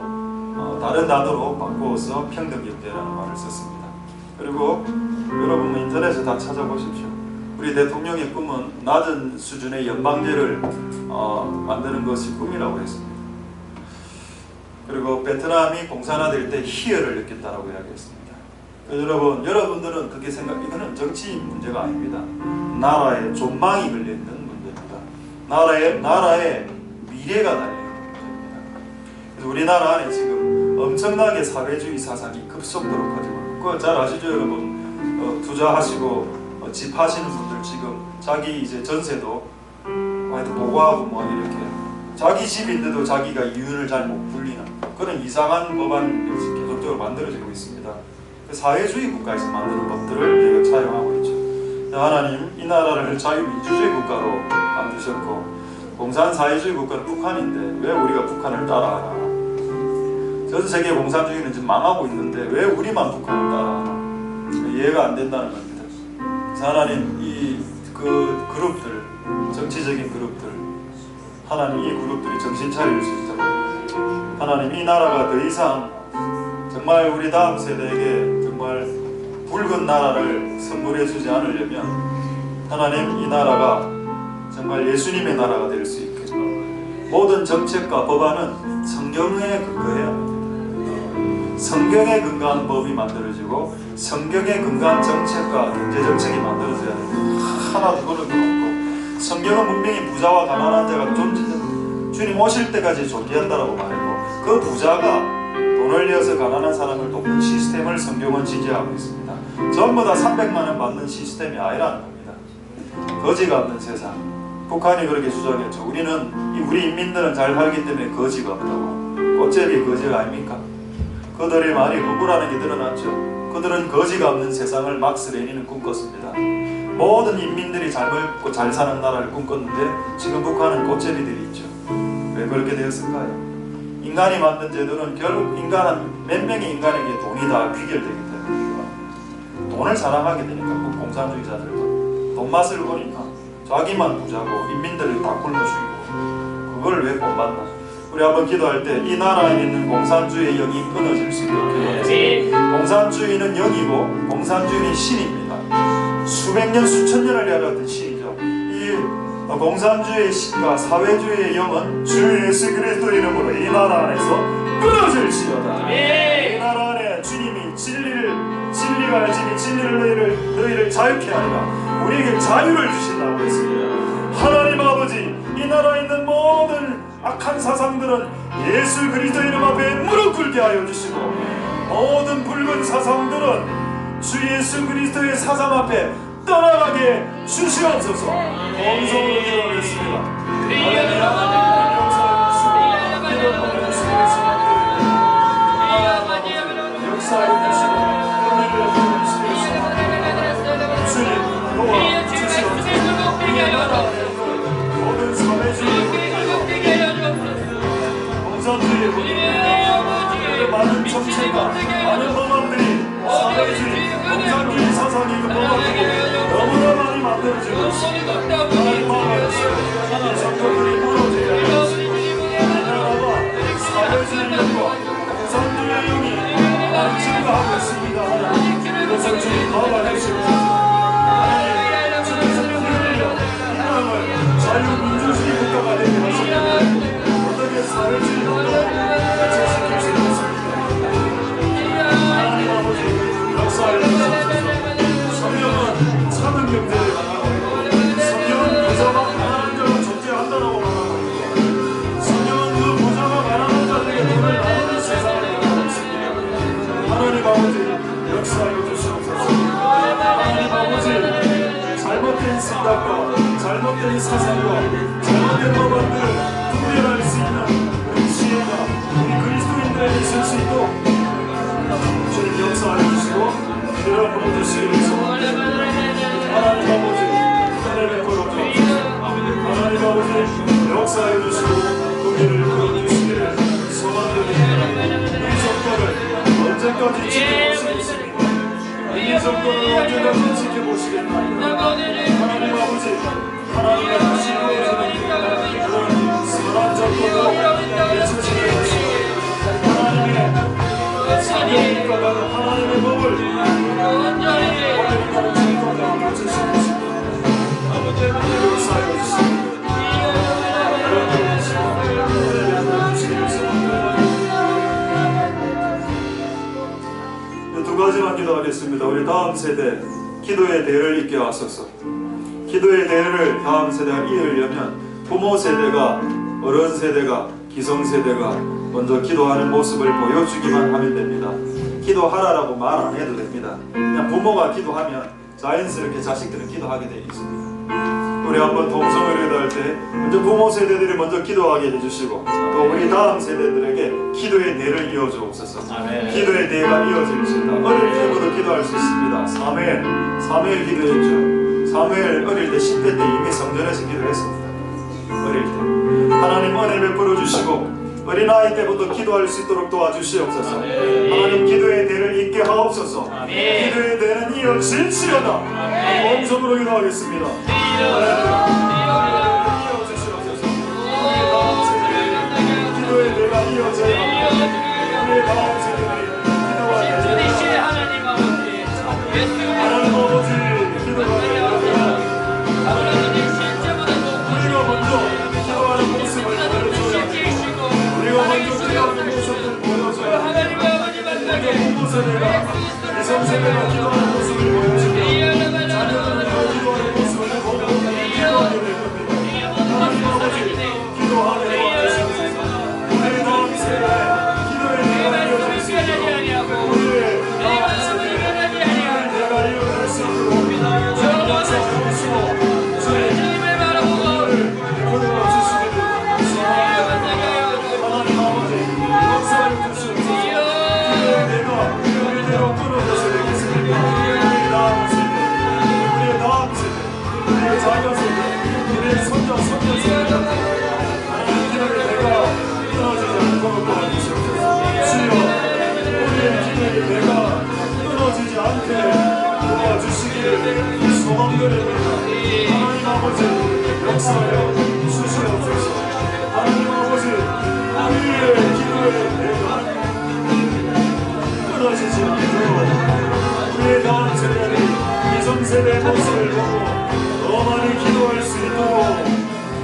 다른 단어로 바꾸어서 평등경제라는 말을 썼습니다. 그리고 여러분 인터넷에 다 찾아보십시오. 우리 대통령의 꿈은 낮은 수준의 연방제를 만드는 것이 꿈이라고 했습니다. 그리고 베트남이 공산화될 때 희열을 느꼈다라고 이야기했습니다. 여러분들은 그렇게 이거는 정치 문제가 아닙니다. 나라의 존망이 걸려 있는 문제입니다. 나라의 미래가 달려 있는 문제입니다. 그래서 우리나라 안에 지금 엄청나게 사회주의 사상이 급속도로 커지고 있고, 그거 잘 아시죠, 여러분? 투자하시고 집 하시는 분들 지금 자기 이제 전세도 하여튼 보고하고 뭐 이렇게 자기 집인데도 자기가 이윤을 잘 못 불리는 그런 이상한 법안이 계속적으로 만들어지고 있습니다. 그 사회주의 국가에서 만드는 법들을 우리가 차용하고 있죠. 하나님 이 나라를 자유민주주의 국가로 만드셨고 공산사회주의 국가는 북한인데 왜 우리가 북한을 따라하나? 전 세계 공산주의는 지금 망하고 있는데 왜 우리만 북한을 따라하나? 이해가 안 된다는 겁니다. 하나님 그 그룹들, 정치적인 그룹들, 하나님 이 그룹들이 정신 차릴 수 있도록 하나님 이 나라가 더 이상 정말 우리 다음 세대에게 정말 붉은 나라를 선물해 주지 않으려면 하나님 이 나라가 정말 예수님의 나라가 될 수 있게 모든 정책과 법안은 성경에 근거해야 합니다. 성경에 근거한 법이 만들어지고 성경에 근거한 정책과 경제정책이 만들어져야 됩니다. 하나도 그런 게 없고 성경은 분명히 부자와 가난한 자가 주님 오실 때까지 존재한다라고 말했고 그 부자가 돈 돈을 내어서 가난한 사람을 돕는 시스템을 성경은 지지하고 있습니다. 전부 다 300만 원 받는 시스템이 아니라는 겁니다. 거지가 없는 세상. 북한이 그렇게 주장했죠. 우리 인민들은 잘 살기 때문에 거지가 없다고. 꽃제비 거지가 아닙니까? 그들의 말이 거부라는 게 드러났죠. 그들은 거지가 없는 세상을 막스 레닌은 꿈꿨습니다. 모든 인민들이 잘 먹고 잘 사는 나라를 꿈꿨는데 지금 북한은 꽃제비들이 있죠. 왜 그렇게 되었을까요? 인간이 만든 제도는 결국 몇 명의 인간에게 돈이 다 귀결되기 때문입니다. 돈을 사랑하게 되니까 공산주의자들도 돈 맛을 보니까 자기만 부자고 인민들을 다 굶어 죽이고 그걸 왜 본받나? 우리 한번 기도할 때 이 나라에 있는 공산주의의 영이 끊어질 수 있도록 기도하겠습니다. 공산주의는 영이고 공산주의는 신입니다. 수백 년 수천 년을 내려왔던 신이죠. 이 공산주의의 신과 사회주의의 영은 주 예수 그리스도 이름으로 이 나라 안에서 끊어질지어다. 이 나라 안에 주님이 진리가 알지니 진리를 너희를 자유케 하리라. 우리에게 자유를 주신다고 했습니다. 하나님 아버지, 이 나라에 있는 모든 악한 사상들은 예수 그리스도 이름 앞에 무릎 꿇게 하여 주시고, 모든 붉은 사상들은 주 예수 그리스도의 사상 앞에 떠나가게 주시옵소서. 범성으로 기도하겠습니다. 역사해 주시고 주님 도와주시옵소서. 모든 사회주의 공산주의 많은 정체가 많은 법안들이 사회주의 공산주의 사상이 그 법안들이 너무나 많이 만들어지고 있습니다. 하나님 마음에서 이 정권들이 무너져야 하겠습니다. 이 나라가 사회주의과 공산주의 영이 많이 증가하고 있습니다. 하나님 이것을 주님 막아주시옵소서. 하나님 주께서 흔들려 이 땅을 자유민주주의 국가가 되게 하셨는데 어떻게 사회주의 운동을 대체시킬 수 있습니까? 하나님 아버지 역사에 주시옵소서. 성경은 사는 경제를 말하고 성경은 부자가 가난한 자가 존재한다라고 말하고 있고 성경은 그 부자가 가난한 자들에게 돈을 나누는 세상을 말하고 있습니다. 하나님 아버지 역사에 주시옵소서. 하나님 아버지 잘못된 생각과 잘못된 사상과 잘못된 법안들을 구별할 수 있는 우리 지혜가 우리 그리스도인들에게 있을 수 있도록 주님 역사해 주시고 기도를 부어주시기 위해서 하나님 아버지 은혜를 베풀어 주옵소서. 하나님 아버지 역사해 주시고 공의를 풀어주시기를 소망드립니다. 이 정권을 언제까지 지켜보시겠습니까? 이 정권을 언제까지 지켜보시겠나이까? 하나님 아버지 하나님의 다시 이루어지는 그런 선한 정권으로 되찾으시게 하시고 하나님의 사명국가가 하나님의 법을 어린이가는 정권으로 되찾으시게 하시고 역사해 주시고 두 가지만 기도하겠습니다. 우리 다음 세대 기도의 대를 잇게 하소서. 기도의 대를 다음 세대가 이으려면 부모 세대가 어른 세대가 기성세대가 먼저 기도하는 모습을 보여주기만 하면 됩니다. 기도하라라고 말 안 해도 됩니다. 그냥 부모가 기도하면 자연스럽게 자식들은 기도하게 되어 있습니다. 우리 한번 동성으로 기도할 때 먼저 부모 세대들이 먼저 기도하게 해주시고 또 우리 다음 세대들에게 기도의 대를 이어주옵소서. 기도의 대가 이어질지어다. 어릴 때부터 기도할 수 있습니다. 사무엘 기도했죠. 사무엘 어릴 때 10대 때 이미 성전에서 기도했습니다. 어릴 때 하나님 은혜 베풀어 주시고 어린아이 때부터 기도할 수 있도록 도와주시옵소서. 하나님 기도의 대를 잇게 하옵소서. 기도의 대는 이어질지어다. 엄성으로 기도하겠습니다. 이어주시옵소서. 우리의 다음 세대에 기도의 대가 이어져야 합니다. 우리의 다음 세대에 기도가 되어야 합니다. 하나님 아버지 기도가 되어야 우리가 먼저 기도하는 모습을 보여줘야 합니다. 우리가 먼저 기도하는 모습을 보여줘야 합니다. 먼저 부모 세대가 기성 세대가 기도하는 모습을 보여주며 자녀들은 기도하는 모습을 보고 기도하게 될 겁니다. 하나님 아버지 기도하게 도와주시옵소서. 우리 다음 세대에 기도의 대가 이어질 수 있기를 소망드립니다. 하나님 아버지 역사하여 주시옵소서. 하나님 아버지 우리의 기도의 대가 끊어지지 않도록 우리의 다음 세대들이 이전세대의 모습을 보고 더 많이 기도할 수 있도록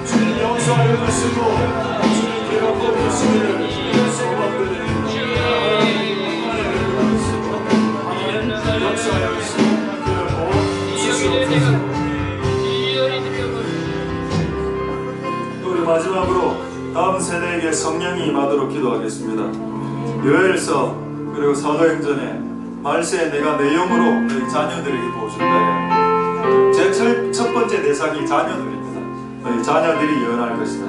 주님 역사하여 주시고 주님께 영광 주시기를 소망드립니다. 하나님 역사하여 주시고 그를 주시옵소서. 우리 마지막으로 다음 세대에게 성령이 임하도록 기도하겠습니다. 요엘서 그리고 사도행전에 말세에 내가 내 영으로 너희 자녀들에게 부어준다. 제 첫 번째 대상이 자녀들입니다. 너희 자녀들이 예언할 것이다.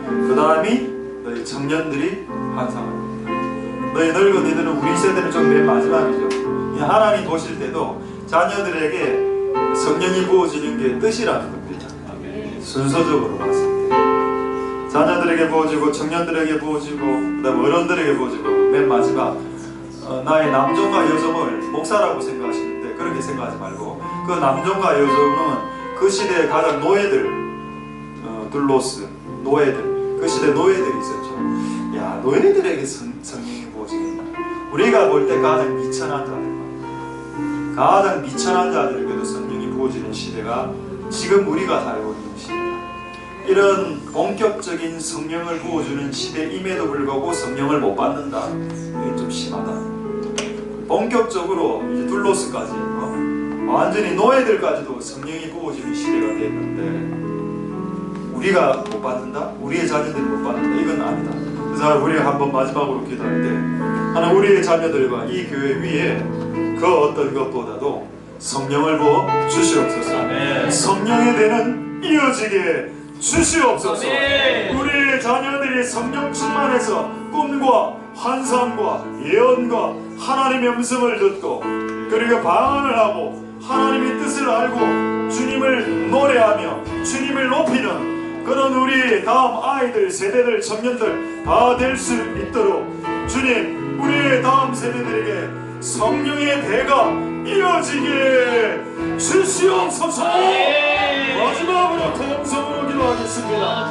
그 다음이 너희 청년들이 환상합니다. 너희 늙은이들은 우리 세대는 좀 맨 마지막이죠. 하나님 보실 때도 자녀들에게 성령이 부어지는 게 뜻이라는 겁니다. 순서적으로 봤을 때 자녀들에게 부어지고 청년들에게 부어지고 그다음 어른들에게 부어지고 맨 마지막 나의 남종과 여종을 목사라고 생각하시는데 그렇게 생각하지 말고 그 남종과 여종은 그 시대의 가장 노예들 둘로스 노예들 그 시대 노예들이 있었죠. 야 노예들에게 성령이 부어지겠나. 우리가 볼 때 가장 미천한 자들 가장 미천한 자들에게도 성령이 부어지는 시대가 지금 우리가 살고 있는 시대다. 이런 본격적인 성령을 부어주는 시대임에도 불구하고 성령을 못 받는다. 이게 좀 심하다. 본격적으로 이제 둘로스까지 완전히 노예들까지도 성령이 부어지는 시대가 됐는데 우리가 못 받는다? 우리의 자녀들이 못 받는다? 이건 아니다. 그래서 우리가 한번 마지막으로 기도할 때 하나 우리의 자녀들과 이 교회 위에 그 어떤 것보다도 성령을 부어 주시옵소서. 성령의 대는 이어지게 주시옵소서. 우리의 자녀들이 성령 충만해서 꿈과 환상과 예언과 하나님의 음성을 듣고 그리고 방언을 하고 하나님의 뜻을 알고 주님을 노래하며 주님을 높이는 그런 우리 다음 아이들, 세대들, 청년들 다 될 수 있도록 주님 우리의 다음 세대들에게 성령의 대가 이어지게 주시옵소서. 마지막으로 통성으로 기도하겠습니다.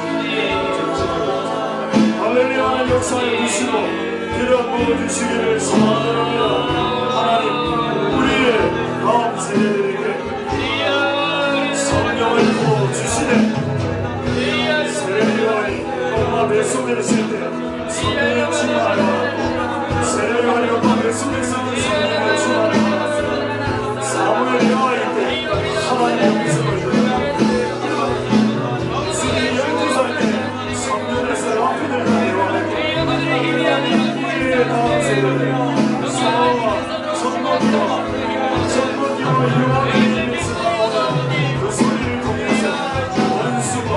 할렐루야 역사에 주시고 기도 부어주시기를 소망합니다. 하나님 우리의 다음 세대들에게 성령을 부어주시되 세례요한이 엄마 뱃속에 있을 때 성령을 충만하고 세례요한이 엄마 뱃속에 있을 때 성령을 충만하고 사무엘이 아이 때 하나님의 음성을 듣고 주님 12살 때 성령에서 라핀을 대화하고 우리의 다음 세대들 사와 전문기와 유아의 입에서 나오는 그 소리를 통해서 원수가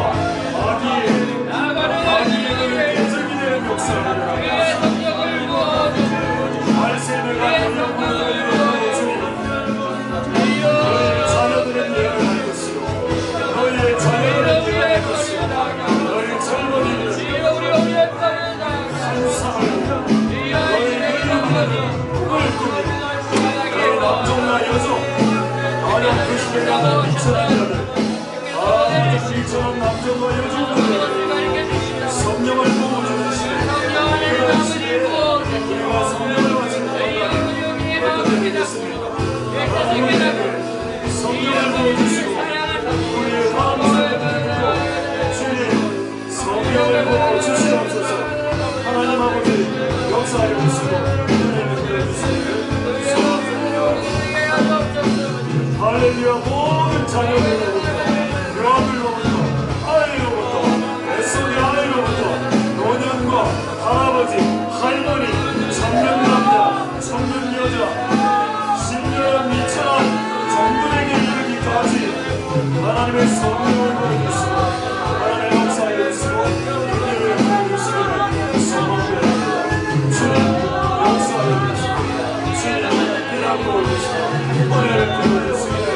마귀의 대적이 되는 역사를 말세대가 영광을 이루어 주님 너희의 자녀들은 예언할 것이요 너희의 자녀들은 예언할 것이요 너희 젊은이들은 환상을 너희 늙은이들은 꿈을 꾸며 너희 남종과 여종 나는 그 시대가 미천한 자들 미천한 남종과 여종들을 성령을 부어주는 시대 그런 시대에 우리가 성령을 받지 못한다면 어떻게 되겠습니까? 성령을 부어주시고 우리의 다음 세대들도 주님 성령을 부어주시옵소서. 하나님 아버지 역사하여 주시고 은혜를 베풀어주시기를 소망합니다. 할렐루야. 모든 자녀들로부터 여아들로부터 아이로부터 뱃속의 아이로부터 노년과 할아버지 할머니 청년 남자 청년 여자 신년 미천한 정들에게 이르기까지 하나님의 성령을 보여주시고 하나님의 역사에 주시고 은혜를 보여주시기를 소망합니다. 주님 역사에 주시고 주님 기도하고 보여주시고 은혜를 보여주시기를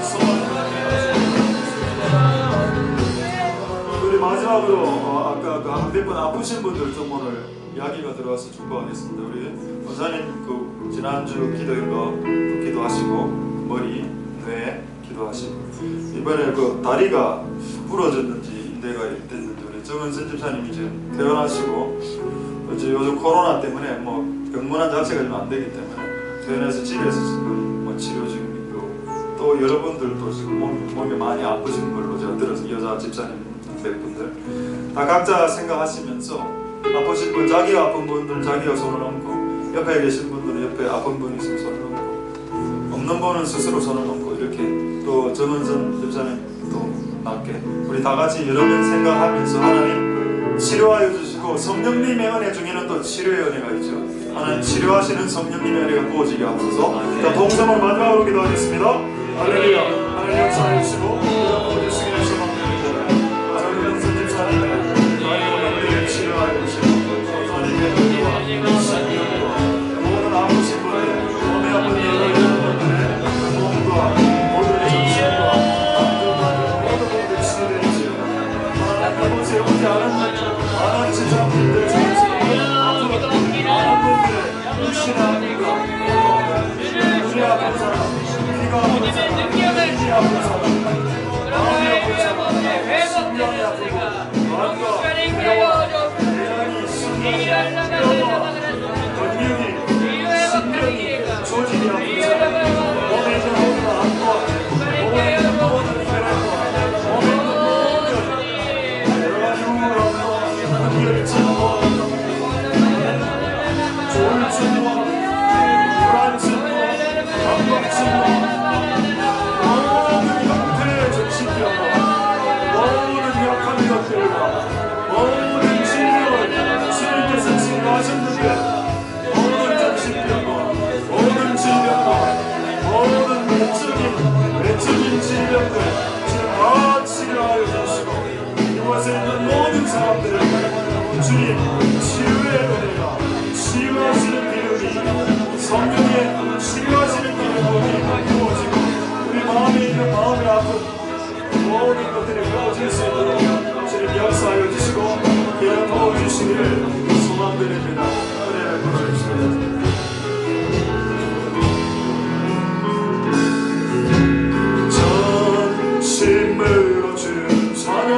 소망합니다. 우리 마지막으로 아까 그 몇 번 아프신 분들 좀 오늘 이야기가 들어와서 축복하겠습니다. 우리 원사님 그 지난주 기도인 거 기도하시고 머리, 뇌 기도하시고, 이번에 그 다리가 부러졌는지 인대가 이렇게 됐는지 우리 정은선 집사님이 지금 퇴원하시고, 이제 요즘 코로나 때문에 뭐 병문안 자체가 좀 안 되기 때문에 퇴원해서 집에서 지금 뭐 치료 중이고, 또 여러분들도 지금 몸이 많이 아프신 걸로 제가 들어서 여자 집사님 몇 분들 다 각자 생각하시면서 아프신 분, 자기가 아픈 분들 자기가 손을 얹고, 옆에 계신 분들은 옆에 아픈 분이 있으면 손을 얹고, 없는 분은 스스로 손을 얹고, 이렇게 또 정은선 집사님 또 낫게 우리 다 같이 여러 명 생각하면서 하나님 치료하여 주시고, 성령님의 은혜 중에는 또 치료의 은혜가 있죠. 하나님 치료하시는 성령님의 은혜가 부어지게 하소서. 자, 동성으로 마지막으로 기도하겠습니다. 할렐루야. 하나님 역사해 주시고 부어주시기를 소망드립니다. 정은선 집사님 치료하여 주시고, 하나님의 은혜와 신령과 모든 아프신 분들, 몸에 아픈 여러분들의 몸과 모든 정신과 안전과 모든 분들 치료되지요. 하나님 아버지 오지 않은 지장님들, 앞으로 많은 분들의 육신아픔과 눈이 아픈 사람, 귀가 아픈 사람, 눈이 아픈 사람, 마음이 아픈 사람, 심령이 아프고 마음과 대단히 신령이 건명이 신령이 조직이 아픈 사람, 몸에 있는 모든 암과 몸에 있는 모든 혈액과 몸에 있는 모든 여러 가지 우울함과 무기력증과 조울증과 불안증과 감각증과 모든 형태의 정신병과 모든 약한 것들과 모든 질병을 주님께서 치료하셨는데, 모든 정신병과 모든 질병과 모든 외적인 질병들 지금 다 치료하여 주시고, 이곳에 있는 모든 사람들에게 주님 치유의 은혜가, 치유하시는 기름이, 성령의 치유하시는 기름이 부어지고, 우리 마음에 있는 마음의 아픈 모든 것들이 부어질 수 있도록 주님 역사하여 주시고 기름 부어주시기를 소망드립니다. 은혜를 부어주시옵소서. 전심으로 주님 찬양,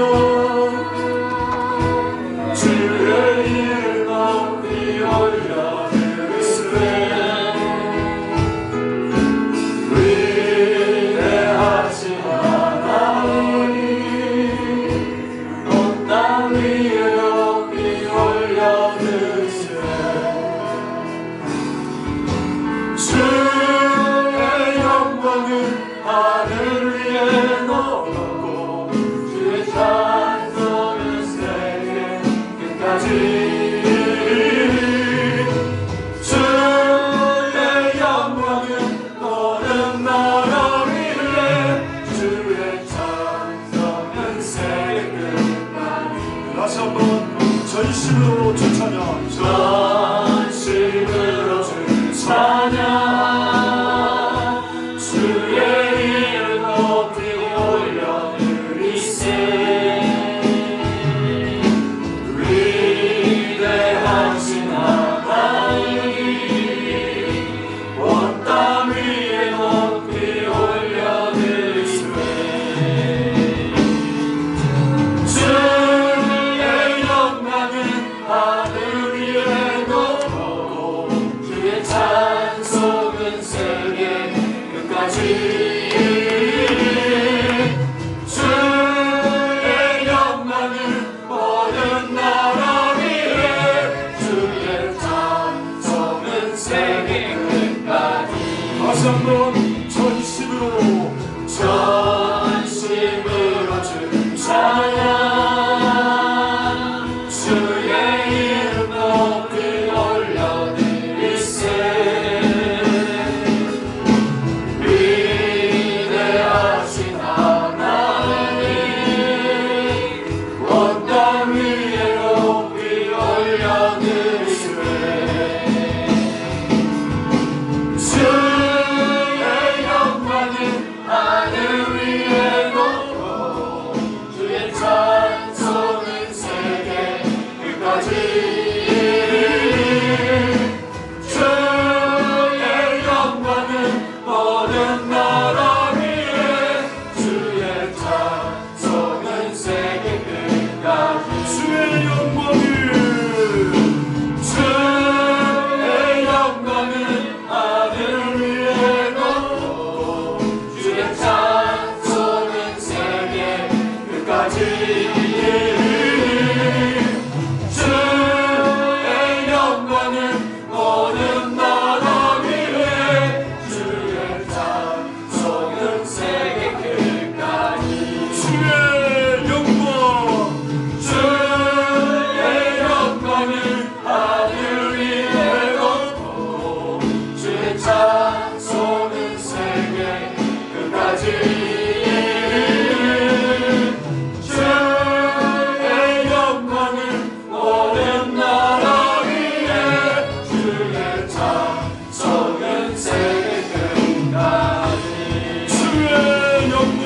주의 이름 높이 올려 드리시되, 위대하신 하나님 온 땅 위에 높이 올려 드리시되, 주의 영광은 하늘 위에 높고, 주의 찬송은 세계 끝까지. 주의 영광은 모든 나라 위에, 주의 찬송은 세계 끝까지. 다시 한번 전심으로 주 찬양, 전심으로 주 찬양, 주의 이름 높이 올려 드리세, 위대하신 하나님 온 땅 위에 높이 올려 드리세, 주의 영광은 하늘 위에 높고, 주의 찬송은 세계 끝까지. 주의 영광은 모든 나라 위에, 주의 찬송은 세계 끝까지. 다시 한번 전심으로 주 찬양, 주의 이름 높이 올려 드리세, 위대하신 하나님 온 땅 위에 높이 올려 드리세, 주의 영광은 하늘 영문